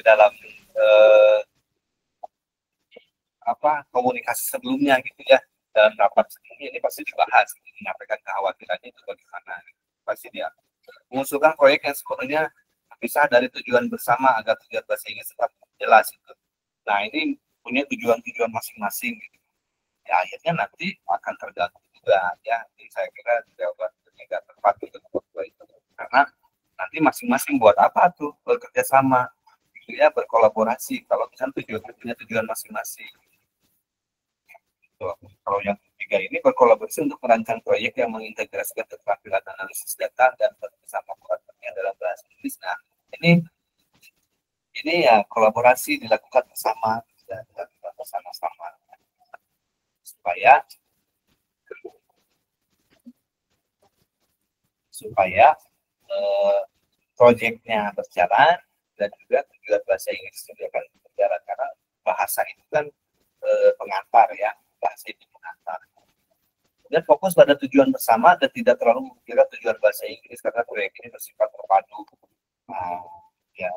Speaker 1: dalam komunikasi sebelumnya gitu ya, dalam rapat sebelumnya ini pasti dibahas, menyampaikan kekhawatirannya itu bagaimana. Pasti dia mengusulkan proyek yang sepenuhnya terpisah dari tujuan bersama agar tujuan bahasa Inggris tetap jelas gitu. Nah, ini punya tujuan-tujuan masing-masing gitu. Ya akhirnya nanti akan terganggu juga ya. Jadi saya kira jawaban tidak tepat itu karena nanti masing-masing buat apa tuh bekerja sama gitu ya, berkolaborasi kalau misalnya punya tujuan masing-masing. Kalau yang ketiga ini berkolaborasi untuk merancang proyek yang mengintegrasikan keterampilan analisis data dan bersama partnernya dalam bahasa Inggris. Nah ini ya kolaborasi dilakukan bersama dan dilakukan bersama-sama supaya proyeknya berjalan dan juga tujuan bahasa Inggris juga akan berjalan, karena bahasa itu kan pengantar ya, bahasa itu pengantar. Dan fokus pada tujuan bersama dan tidak terlalu mengira tujuan bahasa Inggris karena proyek ini bersifat terpadu. Ya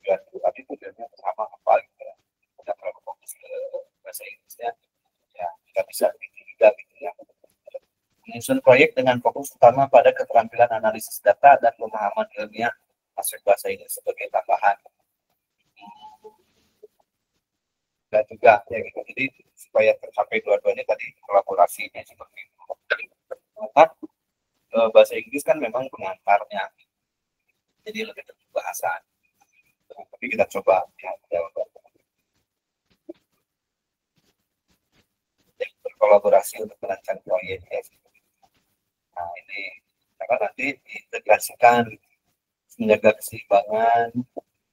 Speaker 1: tujuan tapi tujuannya bersama apa gitu ya, tidak terlalu fokus ke bahasa Inggrisnya. Ya, kita bisa juga gitu ya. Menyusun proyek dengan fokus utama pada keterampilan analisis data dan pemahaman ilmiah aspek bahasa Inggris sebagai tambahan. Dan juga ya gitu. Jadi supaya tercapai dua-duanya tadi kolaborasinya seperti itu. Maka bahasa Inggris kan memang pengantarnya. Jadi lebih tentu bahasa. Tapi kita coba ya, berkolaborasi untuk merancang proyek ya. Nah ini karena nanti diintegrasikan, menjaga keseimbangan,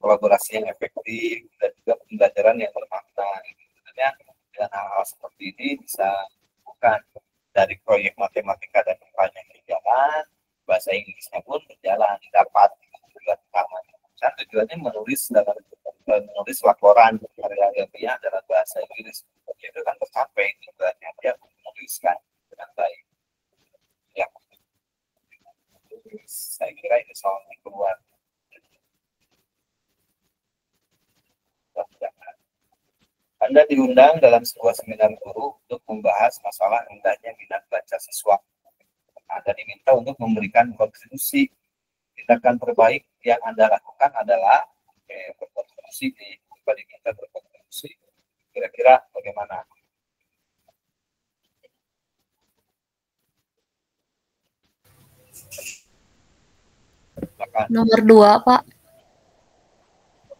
Speaker 1: kolaborasi yang efektif, dan juga pembelajaran yang bermakna. Sebenarnya dengan hal-hal seperti ini bisa bukan dari proyek matematika dan IPA yang berjalan, bahasa Inggrisnya pun berjalan, dapat tujuan utama. Dan tujuannya menulis laporan karya ilmiah dalam bahasa Inggris. Itu kan tercapai tujuannya, dia menuliskan dengan baik. Ya, saya kira ini soal keluar. Anda diundang dalam sebuah seminar guru untuk membahas masalah rendahnya minat baca siswa. Anda diminta untuk memberikan kontribusi. Tindakan terbaik yang Anda lakukan adalah berkontribusi, diminta berkontribusi. Kira-kira bagaimana?
Speaker 2: Nomor 2, Pak.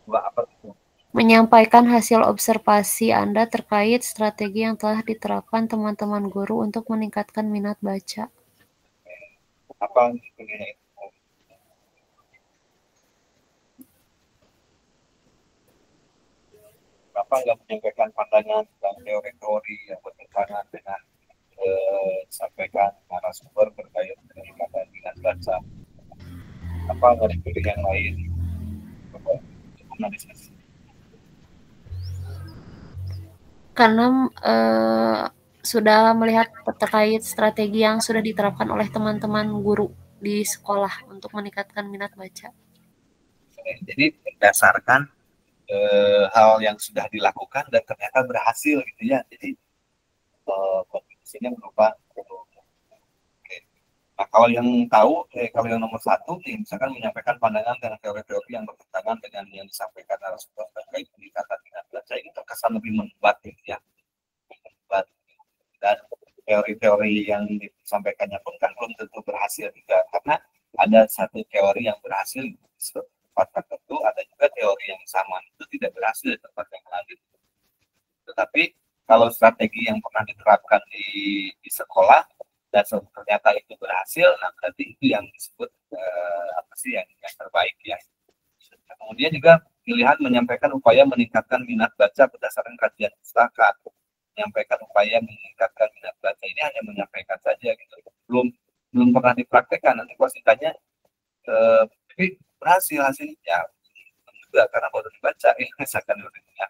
Speaker 1: Apa itu?
Speaker 2: Menyampaikan hasil observasi Anda terkait strategi yang telah diterapkan teman-teman guru untuk meningkatkan minat baca.
Speaker 1: Apa itu? Kenapa nggak menyampaikan pandangan tentang teori-teori yang bertentangan dengan disampaikan narasumber terkait peningkatan minat baca? Apa nggak dipilih yang lain?
Speaker 2: Karena sudah melihat terkait strategi yang sudah diterapkan oleh teman-teman guru di sekolah untuk meningkatkan minat baca.
Speaker 1: Jadi berdasarkan hal yang sudah dilakukan dan ternyata berhasil gitu ya. Jadi kontribusinya berupa Nah, kalau yang tahu, kalau yang nomor 1, misalkan menyampaikan pandangan dengan teori-teori yang bertentangan dengan yang disampaikan narasumber terkait peningkatan minat baca, ini terkesan lebih membuat gitu ya. Dan teori-teori yang disampaikannya pun kan belum tentu berhasil juga, karena ada satu teori yang berhasil di tempat tertentu, ada juga teori yang sama itu tidak berhasil di tempat yang lain. Tetapi kalau strategi yang pernah diterapkan di sekolah dan ternyata itu berhasil, nah berarti itu yang disebut yang terbaik ya. Kemudian juga pilihan menyampaikan upaya meningkatkan minat baca berdasarkan kajian pustaka. Menyampaikan upaya meningkatkan minat baca ini hanya menyampaikan saja gitu, belum pernah dipraktekkan. Nanti pasti ditanya, tapi berhasil hasilnya juga karena baru dibaca, misalkan ya.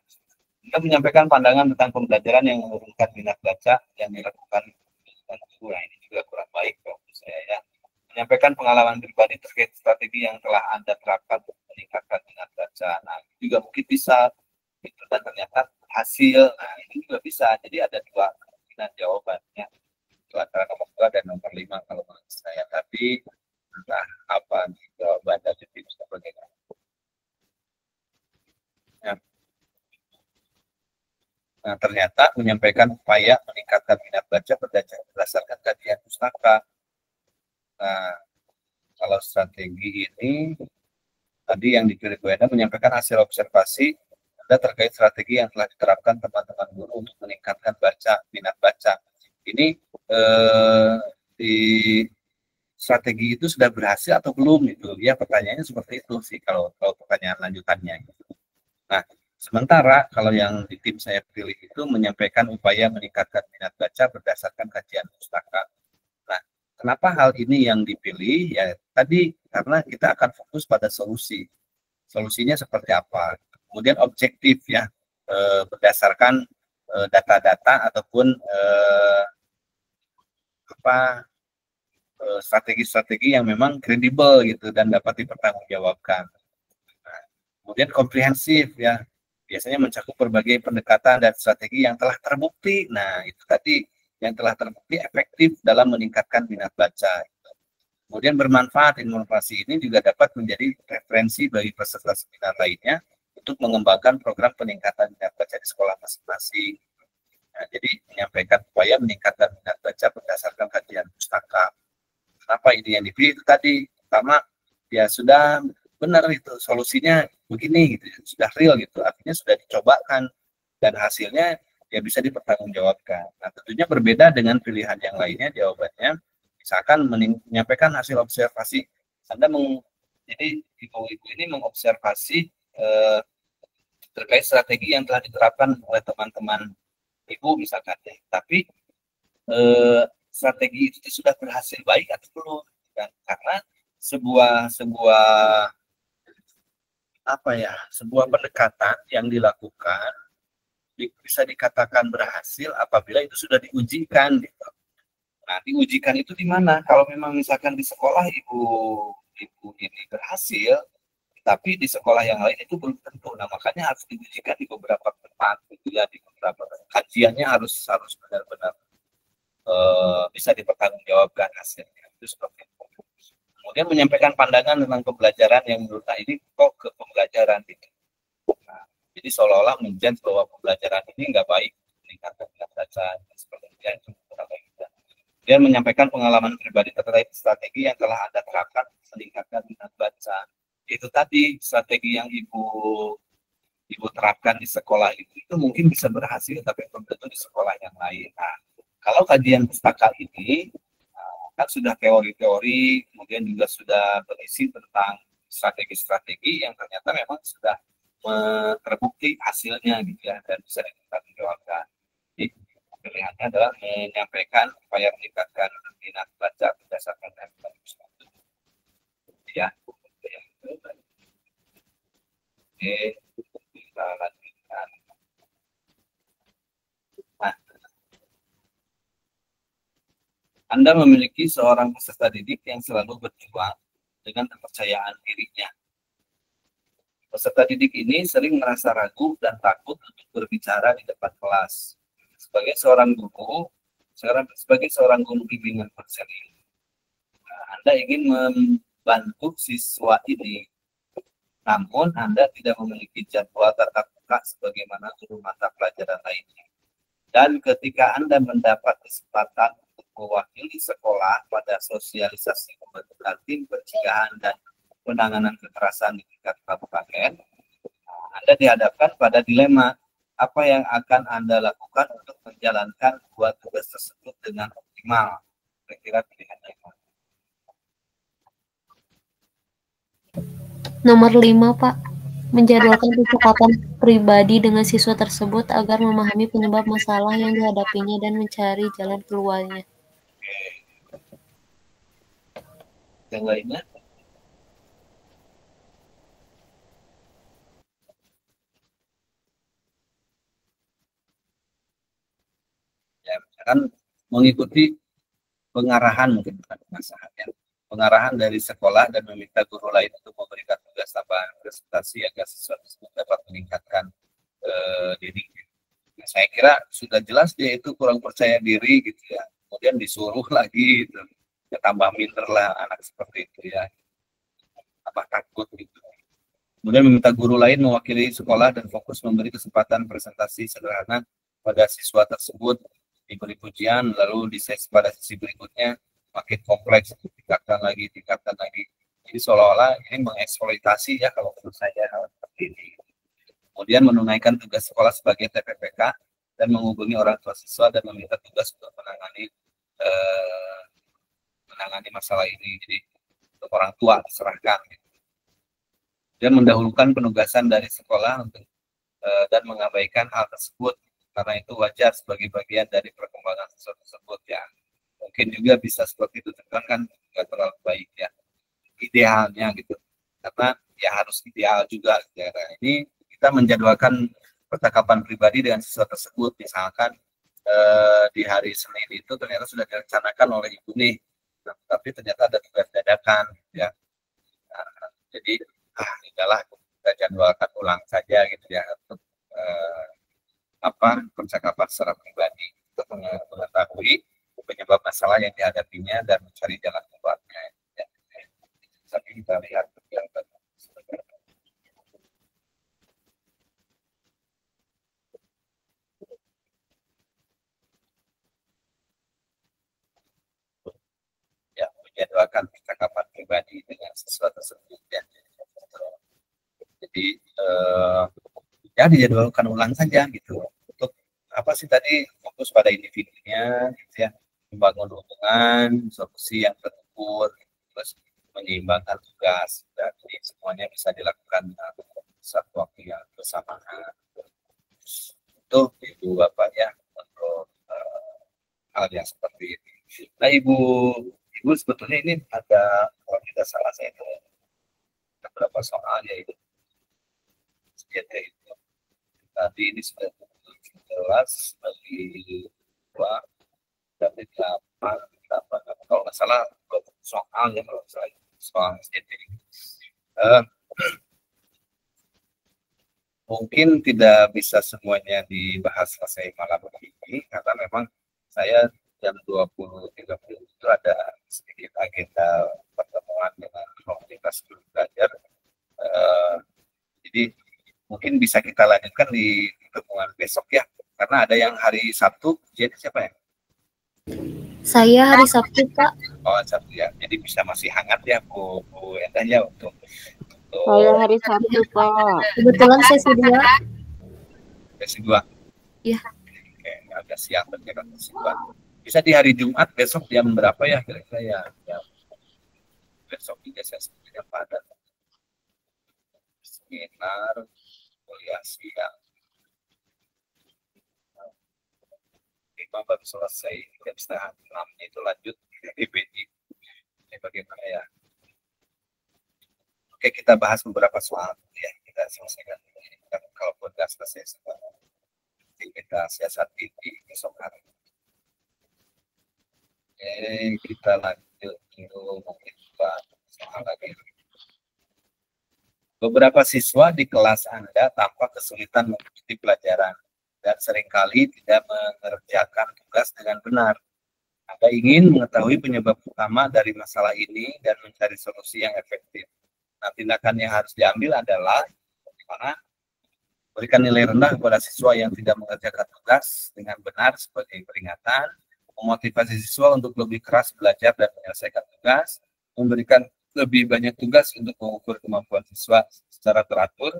Speaker 1: Kita menyampaikan pandangan tentang pembelajaran yang menurunkan minat baca yang dilakukan. Nah, ini juga kurang baik menurut saya ya. Menyampaikan pengalaman pribadi terkait strategi yang telah Anda terapkan untuk meningkatkan minat baca. Nah, ini juga mungkin bisa itu dan ternyata hasil. Nah, ini juga bisa. Jadi ada 2 kemungkinan jawabannya. Itu antara nomor 2 dan nomor 5 kalau menurut saya. Tapi entah apa jawaban dari tim sebagainya. Ya. Nah, ternyata menyampaikan upaya meningkatkan minat baca berdasarkan kajian pustaka. Nah, kalau strategi ini, tadi yang dipilih Bu Enda menyampaikan hasil observasi Anda terkait strategi yang telah diterapkan teman-teman guru untuk meningkatkan minat baca. Ini di strategi itu sudah berhasil atau belum itu? Ya, pertanyaannya seperti itu sih kalau pertanyaan lanjutannya. Nah, sementara kalau yang di tim saya pilih itu menyampaikan upaya meningkatkan minat baca berdasarkan kajian pustaka. Nah, kenapa hal ini yang dipilih? Ya tadi karena kita akan fokus pada solusi. Solusinya seperti apa? Kemudian objektif ya, berdasarkan data-data ataupun strategi-strategi yang memang kredibel gitu dan dapat dipertanggungjawabkan. Nah, kemudian komprehensif ya. Biasanya mencakup berbagai pendekatan dan strategi yang telah terbukti. Nah, itu tadi yang telah terbukti efektif dalam meningkatkan minat baca. Kemudian bermanfaat. Inovasi ini juga dapat menjadi referensi bagi peserta seminar lainnya untuk mengembangkan program peningkatan minat baca di sekolah masing-masing. Nah, jadi menyampaikan upaya meningkatkan minat baca berdasarkan kajian pustaka. Kenapa ini yang dipilih itu tadi? Pertama, ya sudah benar itu solusinya begini gitu, sudah real gitu, artinya sudah dicobakan dan hasilnya ya bisa dipertanggungjawabkan. Nah, tentunya berbeda dengan pilihan yang lainnya jawabannya. Misalkan menyampaikan hasil observasi, jadi ibu-ibu ini mengobservasi terkait strategi yang telah diterapkan oleh teman-teman ibu misalkan ya, tapi strategi itu sudah berhasil baik atau belum? Karena sebuah pendekatan yang dilakukan bisa dikatakan berhasil apabila itu sudah diujikan gitu. Nah, diujikan itu di mana? Kalau memang misalkan di sekolah ibu ini berhasil, tapi di sekolah yang lain itu belum tentu. Nah, makanya harus diujikan di beberapa tempat, gitu ya, di beberapa kajiannya harus benar-benar bisa dipertanggungjawabkan hasilnya. Itu seperti itu. Kemudian menyampaikan pandangan tentang pembelajaran yang menurut ini kok ke pembelajaran gitu. Nah, jadi seolah-olah menjudge bahwa pembelajaran ini nggak baik, meningkatkan minat baca seperti itu. Kemudian menyampaikan pengalaman pribadi terkait strategi yang telah Anda terapkan meningkatkan minat baca. Itu tadi strategi yang ibu terapkan di sekolah itu mungkin bisa berhasil, tapi belum tentu di sekolah yang lain. Nah, kalau kajian pustaka ini kan sudah teori-teori, kemudian juga sudah berisi tentang strategi-strategi yang ternyata memang sudah terbukti hasilnya gitu ya, dan bisa dipertanggungjawabkan. Jadi pilihannya adalah menyampaikan upaya meningkatkan minat baca berdasarkan evaluasi. Ya. Oke, kita lanjutkan. Nah, Anda memiliki seorang peserta didik yang selalu berjuang dengan kepercayaan dirinya. Peserta didik ini sering merasa ragu dan takut untuk berbicara di depan kelas. Sebagai seorang guru bimbingan konseling, Anda ingin membantu siswa ini, namun Anda tidak memiliki jadwal tatap muka sebagaimana guru mata pelajaran lainnya. Dan ketika Anda mendapat kesempatan untuk mewakili sekolah pada sosialisasi pembentukan tim pencegahan dan penanganan kekerasan di tingkat kabupaten, Anda dihadapkan pada dilema apa yang akan Anda lakukan untuk menjalankan dua tugas tersebut dengan optimal. Kira-kira pilihannya.
Speaker 2: Nomor 5, Pak. Menjadwalkan percakapan pribadi dengan siswa tersebut agar memahami penyebab masalah yang dihadapinya dan mencari jalan keluarnya.
Speaker 1: Yang lainnya? Ya, kan mengikuti pengarahan, mungkin bukan pengarahan ya. Pengarahan dari sekolah dan meminta guru lain untuk memberikan tugas tambahan presentasi agar siswa tersebut dapat meningkatkan diri. Nah, saya kira sudah jelas dia itu kurang percaya diri gitu ya. Kemudian disuruh lagi gitu. Ya, tambah minder lah anak seperti itu ya. Apa takut gitu. Kemudian meminta guru lain mewakili sekolah dan fokus memberi kesempatan presentasi sederhana pada siswa tersebut, diberi pujian, lalu di sesi pada sesi berikutnya makin kompleks, tingkatkan lagi. Jadi seolah-olah ini mengeksploitasi ya kalau menurut saya hal seperti ini. Kemudian menunaikan tugas sekolah sebagai TPPK dan menghubungi orang tua siswa dan meminta tugas untuk menangani masalah ini. Jadi untuk orang tua diserahkan. Dan mendahulukan penugasan dari sekolah untuk dan mengabaikan hal tersebut karena itu wajar sebagai bagian dari perkembangan siswa tersebut ya. Mungkin juga bisa seperti itu, kan nggak terlalu baik ya idealnya gitu, karena ya harus ideal juga ya. Nah, ini kita menjadwalkan percakapan pribadi dengan siswa tersebut, misalkan di hari Senin itu ternyata sudah direncanakan oleh ibu nih, nah, tapi ternyata ada tugas dadakan ya. Nah, jadi udahlah kita jadwalkan ulang saja gitu ya untuk percakapan secara pribadi untuk mengetahui penyebab masalah yang dihadapinya dan mencari jalan keluarnya. Ya. Tapi kita lihat yang ya, menjadwalkan percakapan pribadi dengan sesuatu tersebut ya. Jadi ya dijadwalkan ulang saja gitu. Untuk apa sih tadi, fokus pada individunya gitu ya. Membangun hubungan, solusi yang terukur, terus menyeimbangkan tugas, dan jadi semuanya bisa dilakukan dalam satu waktu yang bersamaan. Itu Ibu Bapak ya untuk hal yang seperti ini. Nah Ibu sebetulnya ini ada, kalau tidak salah saya itu beberapa soal yaitu itu tadi ini sudah jelas bagi dua dari 8 kalau nggak salah soal ya, kalau soal SJT. mungkin tidak bisa semuanya dibahas selesai malam ini karena memang saya jam 20.30 itu ada sedikit agenda pertemuan dengan komunitas guru belajar. Jadi mungkin bisa kita lanjutkan di pertemuan besok ya, karena ada yang hari Sabtu. Jadi siapa ya?
Speaker 2: Saya hari Sabtu, Pak.
Speaker 1: Oh, Sabtu ya. Jadi bisa masih hangat ya Bu Endah ya untuk
Speaker 5: saya hari Sabtu, Pak.
Speaker 2: Kebetulan sesi 2.
Speaker 1: Sesi 2.
Speaker 2: Iya.
Speaker 1: Oke, agak siang berarti sesi 2. Bisa di hari Jumat besok jam berapa ya kira-kira ya? Besok juga saya sebenarnya padat. Seminar, kuliah siang. Baru selesai jam 5:30 itu lanjut di BI. Ini bagaimana ya? Oke, kita bahas beberapa soal ya, kita selesaikan kalaupun nggak selesai sekarang kita siasati di besok hari. Oke, kita lanjut dulu mungkin soal lagi. Beberapa siswa di kelas Anda tampak kesulitan mengikuti pelajaran dan seringkali tidak mengerjakan tugas dengan benar. Anda ingin mengetahui penyebab utama dari masalah ini dan mencari solusi yang efektif. Nah, tindakan yang harus diambil adalah bagaimana berikan nilai rendah kepada siswa yang tidak mengerjakan tugas dengan benar sebagai peringatan, memotivasi siswa untuk lebih keras belajar dan menyelesaikan tugas, memberikan lebih banyak tugas untuk mengukur kemampuan siswa secara teratur,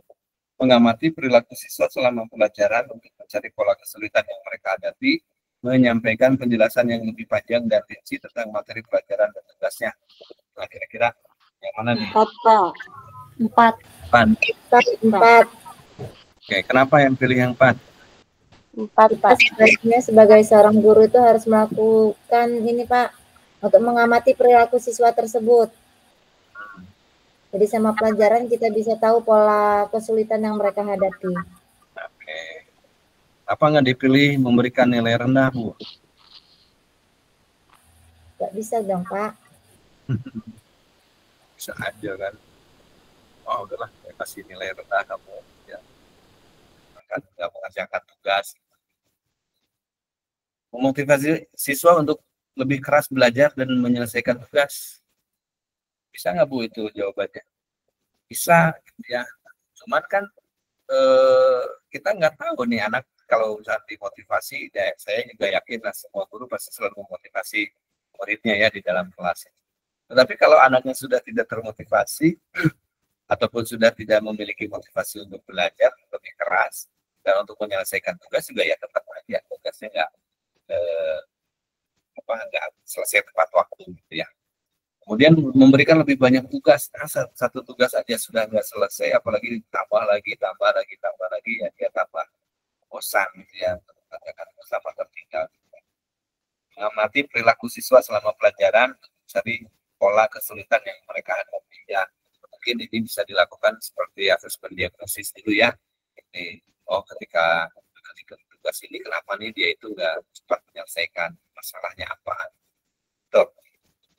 Speaker 1: mengamati perilaku siswa selama pelajaran untuk mencari pola kesulitan yang mereka hadapi, menyampaikan penjelasan yang lebih panjang dan rinci tentang materi pelajaran dan tugasnya. Nah, kira-kira yang mana nih?
Speaker 2: 4.
Speaker 1: Oke, kenapa yang pilih yang 4?
Speaker 4: 4, Pak. Sebenarnya sebagai seorang guru itu harus melakukan ini, Pak, untuk mengamati perilaku siswa tersebut. Jadi sama pelajaran kita bisa tahu pola kesulitan yang mereka hadapi.
Speaker 1: Oke. Apa nggak dipilih memberikan nilai rendah, Bu?
Speaker 4: Nggak bisa dong, Pak.
Speaker 1: Bisa aja kan. Oh, udahlah, saya kasih nilai rendah kamu. Ya. Kan nggak mengerjakan tugas. Memotivasi siswa untuk lebih keras belajar dan menyelesaikan tugas. Bisa nggak Bu itu jawabannya? Bisa, ya. Cuman kan kita nggak tahu nih anak kalau misalnya dimotivasi, ya, saya juga yakin lah semua guru pasti selalu memotivasi muridnya ya di dalam kelas. Tetapi kalau anaknya sudah tidak termotivasi ataupun sudah tidak memiliki motivasi untuk belajar lebih keras dan untuk menyelesaikan tugas juga ya tetap aja tugasnya nggak selesai tepat waktu gitu ya. Kemudian memberikan lebih banyak tugas. Nah, satu tugas aja sudah nggak selesai, apalagi tambah lagi ya dia tambah bosan gitu ya, katakan sama tertinggal. Mengamati perilaku siswa selama pelajaran, cari pola kesulitan yang mereka hadapi ya. Mungkin ini bisa dilakukan seperti asesmen diagnosis dulu ya. Ini, ketika tugas ini kenapa nih dia itu nggak cepat menyelesaikan, masalahnya apa? Tuh.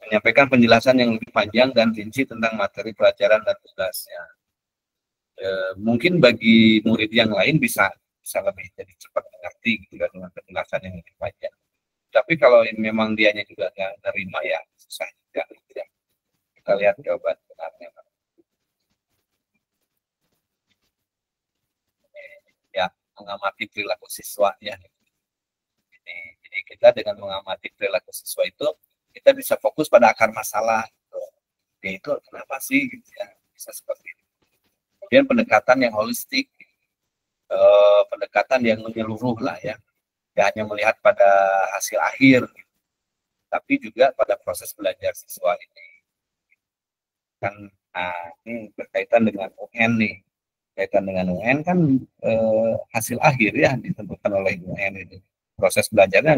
Speaker 1: Menyampaikan penjelasan yang lebih panjang dan rinci tentang materi pelajaran dan tugasnya. Mungkin bagi murid yang lain bisa lebih jadi cepat mengerti gitu kan dengan penjelasan yang lebih panjang. Tapi kalau memang dianya juga nggak nerima ya susah juga gitu ya. Kita lihat jawaban benarnya. Ya, mengamati perilaku siswa ya. Jadi kita dengan mengamati perilaku siswa itu kita bisa fokus pada akar masalah. Dia itu kenapa sih gitu ya, bisa seperti itu. Kemudian pendekatan yang holistik, pendekatan yang menyeluruh lah ya. Tidak hanya melihat pada hasil akhir, tapi juga pada proses belajar siswa ini. Kan, ini berkaitan dengan UN nih. Berkaitan dengan UN kan hasil akhir ya ditentukan oleh UN itu. Proses belajarnya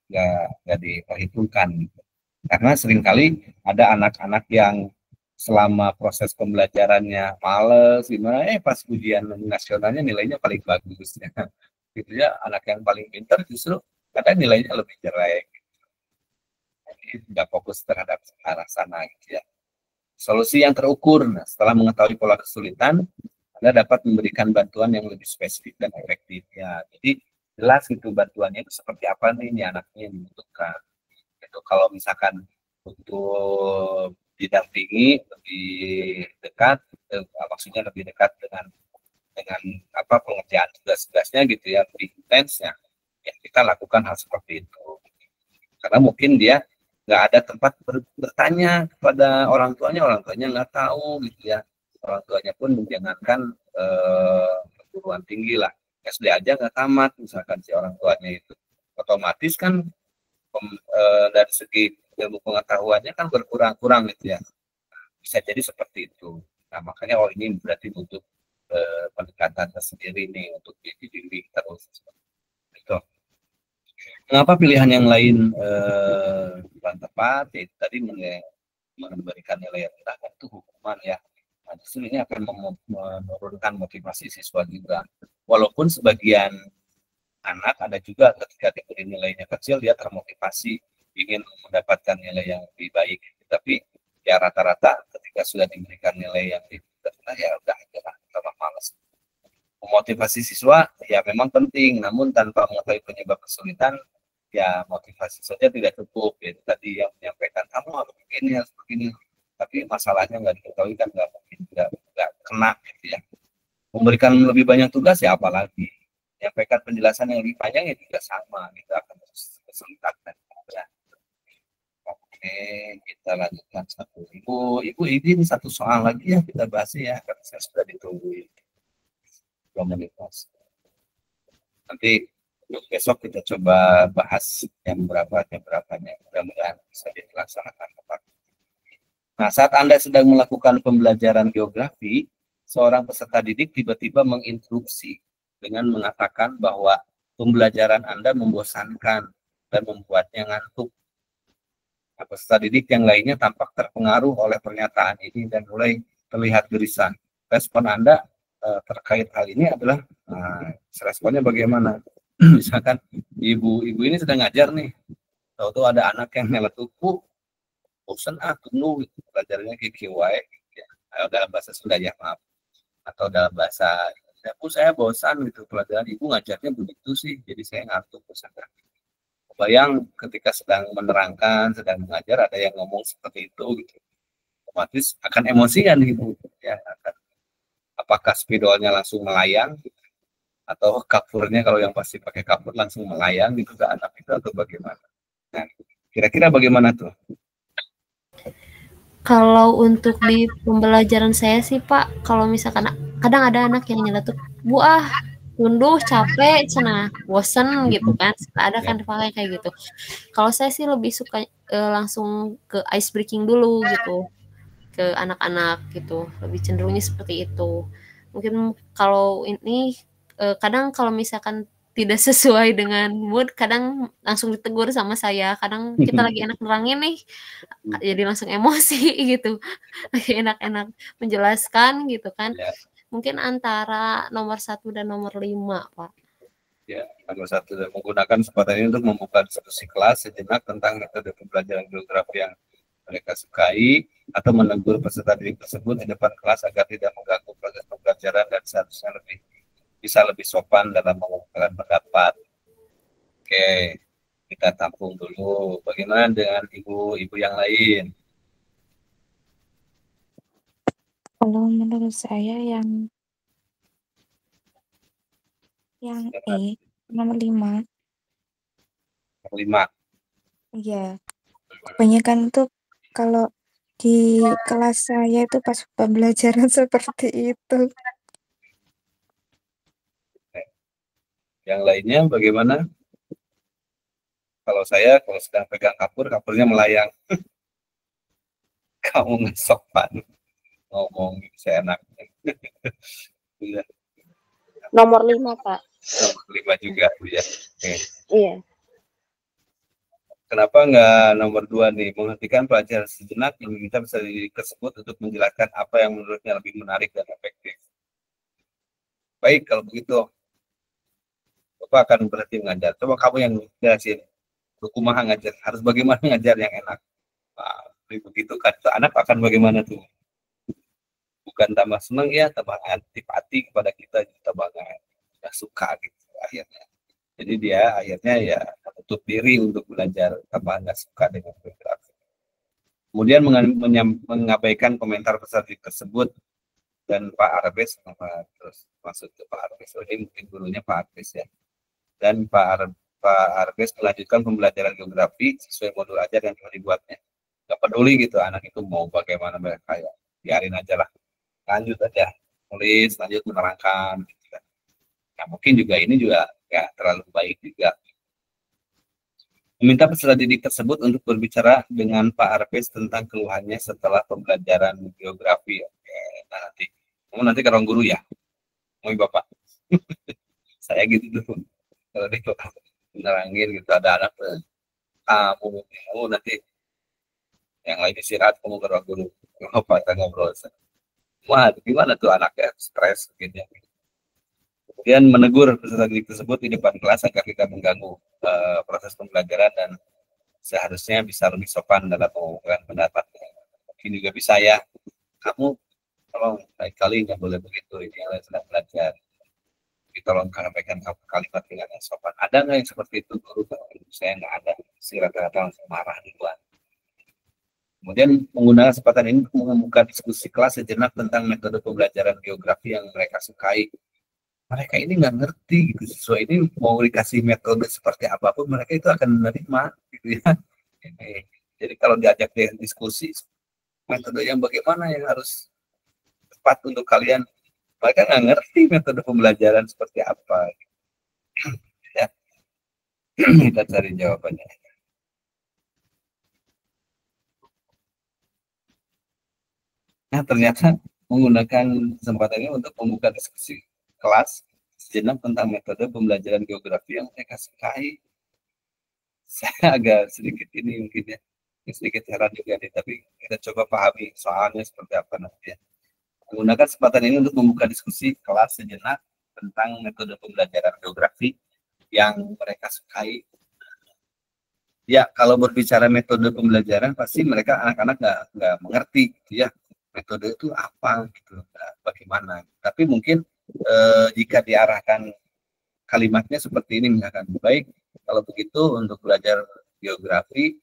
Speaker 1: nggak diperhitungkan. Gitu. Karena seringkali ada anak-anak yang selama proses pembelajarannya males gimana, pas ujian nasionalnya nilainya paling bagus ya. Gitu ya, anak yang paling pintar justru kadang nilainya lebih jelek. Jadi nggak fokus terhadap arah sana gitu ya. Solusi yang terukur, nah, setelah mengetahui pola kesulitan, Anda dapat memberikan bantuan yang lebih spesifik dan efektif ya. Jadi jelas itu bantuannya itu seperti apa nih ini anaknya yang dibutuhkan. Itu kalau misalkan untuk didampingi lebih dekat, maksudnya lebih dekat dengan apa pengerjaan tugas-tugasnya gitu ya, lebih intensnya, ya kita lakukan hal seperti itu. Karena mungkin dia nggak ada tempat bertanya kepada orang tuanya nggak tahu gitu ya. Orang tuanya pun menjangankan perguruan tinggi lah, SD aja nggak tamat misalkan si orang tuanya itu, otomatis kan dari segi ilmu pengetahuannya kan berkurang-kurang gitu ya, bisa jadi seperti itu. Nah makanya ini berarti butuh pendekatan tersendiri nih untuk dididik terus. Itu. Mengapa pilihan yang lain kurang tepat? Ya, tadi memberikan nilai yang rendah itu hukuman ya. Nah, justru ini akan menurunkan motivasi siswa juga. Walaupun sebagian anak ada juga ketika diberi nilainya kecil dia termotivasi ingin mendapatkan nilai yang lebih baik, tapi ya rata-rata ketika sudah diberikan nilai yang lebih rendah ya udah tambah malas. Memotivasi siswa ya memang penting, namun tanpa mengetahui penyebab kesulitan ya motivasi saja tidak cukup. Ya, tadi yang menyampaikan kamu harus begini, tapi masalahnya nggak diketahui kan nggak mungkin nggak kena gitu ya. Memberikan lebih banyak tugas ya apalagi. Menyampaikan penjelasan yang lebih panjang ya juga sama, kita akan kesulitan. Ya. Oke, kita lanjutkan satu. Ibu ini satu soal lagi ya kita bahas ya, karena saya sudah ditungguin. Komunitas. Nanti besok kita coba bahas yang berapanya, mudah-mudahan bisa dilaksanakan tepat. Nah, saat Anda sedang melakukan pembelajaran geografi, seorang peserta didik tiba-tiba menginterupsi dengan mengatakan bahwa pembelajaran Anda membosankan dan membuatnya ngantuk. Nah, peserta didik yang lainnya tampak terpengaruh oleh pernyataan ini dan mulai terlihat gelisah. Respon Anda terkait hal ini adalah responnya bagaimana? Misalkan ibu ini sedang ngajar nih, tahu-tahu ada anak yang nyeletuk, bosan tunggu gitu, belajarnya kikiwai ya. Dalam bahasa Sunda ya maaf, atau dalam bahasa Bu saya bosan gitu pelajaran ibu ngajarnya begitu sih, jadi saya ngantuk bosan. Bayang ketika sedang menerangkan, sedang mengajar ada yang ngomong seperti itu gitu, otomatis akan emosian gitu ya, apakah spidolnya langsung melayang atau kapurnya kalau yang pasti pakai kapur langsung melayang gitu ke anak itu atau bagaimana? Nah, kira-kira bagaimana tuh?
Speaker 2: Kalau untuk di pembelajaran saya sih Pak, kalau misalkan kadang ada anak yang nyeletuk, Bu tunduh capek, cenah bosen gitu kan, ada kan dipakai kayak gitu. Kalau saya sih lebih suka langsung ke ice breaking dulu gitu, ke anak-anak gitu, lebih cenderungnya seperti itu. Mungkin kalau ini kadang kalau misalkan tidak sesuai dengan mood, kadang langsung ditegur sama saya. Kadang kita lagi enak nerangin nih, jadi langsung emosi gitu, lagi enak-enak menjelaskan gitu kan. Mungkin antara nomor 1 dan nomor 5 Pak.
Speaker 1: Ya, nomor 1 menggunakan kesempatan ini untuk membuka diskusi kelas sejenak tentang metode pembelajaran geografi yang mereka sukai, atau menegur peserta didik tersebut di depan kelas agar tidak mengganggu proses pembelajaran dan seharusnya bisa lebih sopan dalam mengungkapkan pendapat. Oke, kita tampung dulu. Bagaimana dengan ibu-ibu yang lain?
Speaker 3: Kalau menurut saya yang nomor 5.
Speaker 1: Nomor 5.
Speaker 3: Iya. Kebanyakan tuh kalau di kelas saya itu pas pembelajaran seperti itu.
Speaker 1: Yang lainnya bagaimana? Kalau saya, kalau sedang pegang kapur, kapurnya melayang. Kamu nggak sopan ngomong seenaknya.
Speaker 5: Nomor 5 Pak.
Speaker 1: Nomor 5 juga Bu ya.
Speaker 5: Iya.
Speaker 1: Kenapa nggak nomor 2 nih, menghentikan pelajaran sejenak yang kita bisa tersebut untuk menjelaskan apa yang menurutnya lebih menarik dan efektif. Baik, kalau begitu Bapak akan berhenti mengajar. Coba kamu yang jelasin, kumaha ngajar, harus bagaimana ngajar yang enak. Nah, begitu kan, anak akan bagaimana tuh? bukan tambah senang ya, tambah antipati kepada kita, tambah nggak suka gitu akhirnya. Jadi dia akhirnya ya menutup diri untuk belajar, tambah nggak suka dengan geografi. Kemudian mengabaikan komentar peserta tersebut, dan Pak Arbes, terus masuk ke Pak Arbes, ini mungkin gurunya Pak Arbes ya. Dan Pak Arbes melanjutkan pembelajaran geografi sesuai modul ajar yang telah dibuatnya. Gak peduli gitu anak itu mau bagaimana mereka, ya biarin aja lah, lanjut aja tulis, lanjut menerangkan gitu kan. Nah, mungkin juga ini juga ya terlalu baik juga. Meminta peserta didik tersebut untuk berbicara dengan Pak Arbes tentang keluhannya setelah pembelajaran geografi. Oke, nah nanti ke ruang guru ya, mau Bapak. Saya gitu dulu. Kalau di menerangin gitu, ada anak kamu nanti yang lain istirahat, kamu ke ruang guru. Bapak kita ngobrol. Wah, gimana tuh anaknya stres gitu. Kemudian menegur peserta didik tersebut di depan kelas agar tidak mengganggu proses pembelajaran dan seharusnya bisa lebih sopan dalam mengungkapkan pendapat. Mungkin juga bisa ya, kamu tolong lain kali nggak boleh begitu, ini yang sedang belajar. Tolong sampaikan kalimat dengan yang sopan. Ada nggak yang seperti itu guru? Saya nggak ada. Si rata-rata langsung marah duluan. Kemudian menggunakan kesempatan ini untuk membuka diskusi kelas sejenak tentang metode pembelajaran geografi yang mereka sukai. Mereka ini nggak ngerti gitu, sesuai ini mau dikasih metode seperti apapun mereka itu akan menerima gitu ya. Jadi kalau diajak diskusi metode yang bagaimana yang harus tepat untuk kalian, mereka nggak ngerti metode pembelajaran seperti apa. Ya. Kita cari jawabannya. Nah, ternyata menggunakan kesempatan ini untuk membuka diskusi kelas sejenak tentang metode pembelajaran geografi yang mereka sukai. Saya agak sedikit ini mungkin ya, sedikit heran juga nih, tapi kita coba pahami soalnya seperti apa nanti ya. Menggunakan kesempatan ini untuk membuka diskusi kelas sejenak tentang metode pembelajaran geografi yang mereka sukai. Ya, kalau berbicara metode pembelajaran pasti mereka anak-anak nggak mengerti gitu ya. Metode itu apa gitu, bagaimana. Tapi mungkin jika diarahkan kalimatnya seperti ini misalkan, baik kalau begitu untuk belajar geografi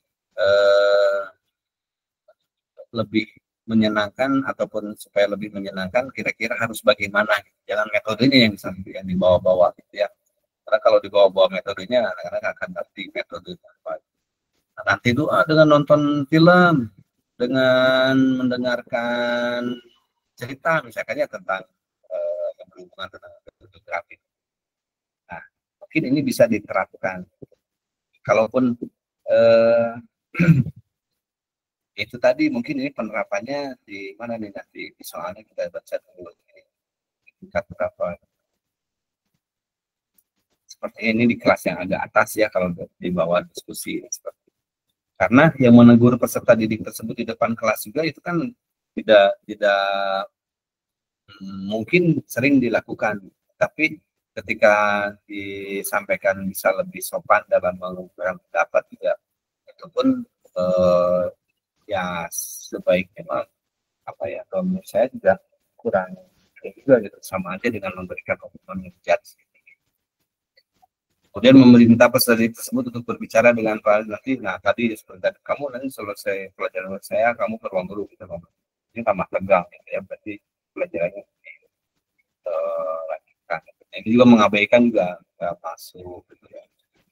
Speaker 1: lebih menyenangkan ataupun supaya lebih menyenangkan kira-kira harus bagaimana, jangan metodenya yang dibawa-bawa gitu ya, karena kalau dibawa-bawa metodenya anak-anak akan ngerti metode apa. Nah, nanti itu dengan nonton film, dengan mendengarkan cerita misalnya tentang yang berhubungan tentang geografi. Nah, mungkin ini bisa diterapkan. Kalaupun itu tadi mungkin ini penerapannya di mana nih nanti soalnya kita baca dulu ini tingkat berapa. Seperti ini di kelas yang agak atas ya kalau di bawah diskusi seperti. Karena yang menegur peserta didik tersebut di depan kelas juga itu kan tidak mungkin sering dilakukan, tapi ketika disampaikan bisa lebih sopan dalam mengungkapkan pendapat juga, itu pun ya sebaiknya apa ya, kalau menurut saya juga kurang juga gitu, sama aja dengan memberikan opini judge. Kemudian memerintah peserta tersebut untuk berbicara dengan Pak nanti. Nah tadi seperti kamu nanti selesai pelajaran saya, kamu ke ruang guru kita ngomong. Ini tambah tegang ya, berarti pelajarannya lanjutkan. Ini juga mengabaikan juga nggak masuk gitu ya.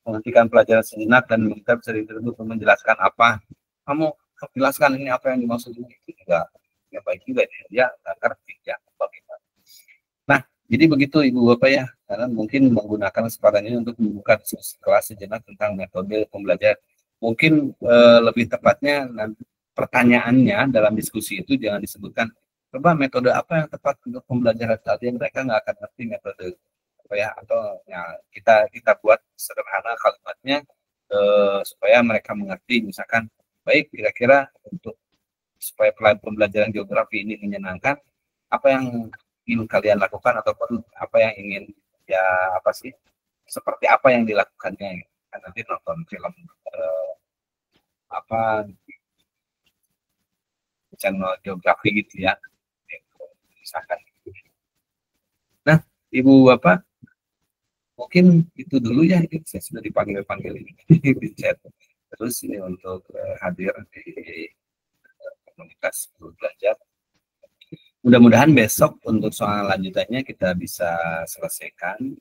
Speaker 1: Menghentikan pelajaran sejenak dan meminta peserta tersebut menjelaskan apa. Kamu jelaskan ini apa yang dimaksud ini, itu juga ya baik juga dia ngerti ya bagaimana. Nah jadi begitu Ibu Bapak ya, karena mungkin menggunakan kesempatan ini untuk membuka diskusi kelas sejenak tentang metode pembelajaran. Mungkin lebih tepatnya nanti pertanyaannya dalam diskusi itu jangan disebutkan coba metode apa yang tepat untuk pembelajaran saat ini, mereka nggak akan ngerti metode apa ya, atau ya kita buat sederhana kalimatnya supaya mereka mengerti. Misalkan baik kira-kira untuk supaya pembelajaran geografi ini menyenangkan, apa yang ingin kalian lakukan ataupun apa yang ingin ya apa sih, seperti apa yang dilakukannya. Kan nanti nonton film apa channel geografi gitu ya, misalkan. Nah, Ibu Bapak, mungkin itu dulu ya, saya sudah dipanggil-panggil ini di chat. Terus ini untuk hadir di komunitas Guru Belajar. Mudah-mudahan besok untuk soal lanjutannya kita bisa selesaikan,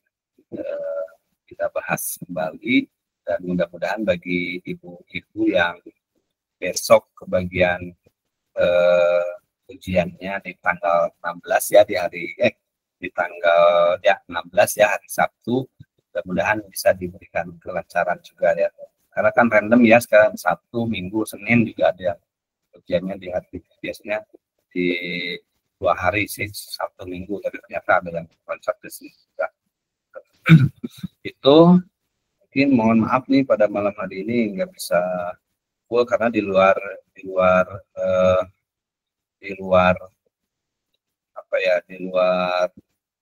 Speaker 1: kita bahas kembali, dan mudah-mudahan bagi ibu-ibu yang besok kebagian ujiannya di tanggal 16 ya, di tanggal 16 ya, hari Sabtu, mudah-mudahan bisa diberikan kelancaran juga ya, karena kan random ya sekarang, Sabtu, Minggu, Senin juga ada ujiannya di hari, biasanya di 2 hari sih, Sabtu Minggu, tapi ternyata ada yang loncat ke sini juga. Itu mungkin mohon maaf nih pada malam hari ini nggak bisa full karena di luar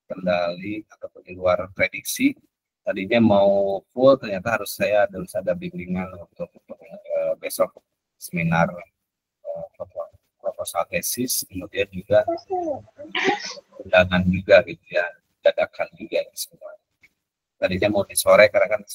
Speaker 1: kendali ataupun di luar prediksi. Tadinya mau full, ternyata harus ada bimbingan untuk besok seminar proposal tesis, kemudian juga undangan juga gitu ya, dadakan juga semua. Tadinya mau di sore karena kan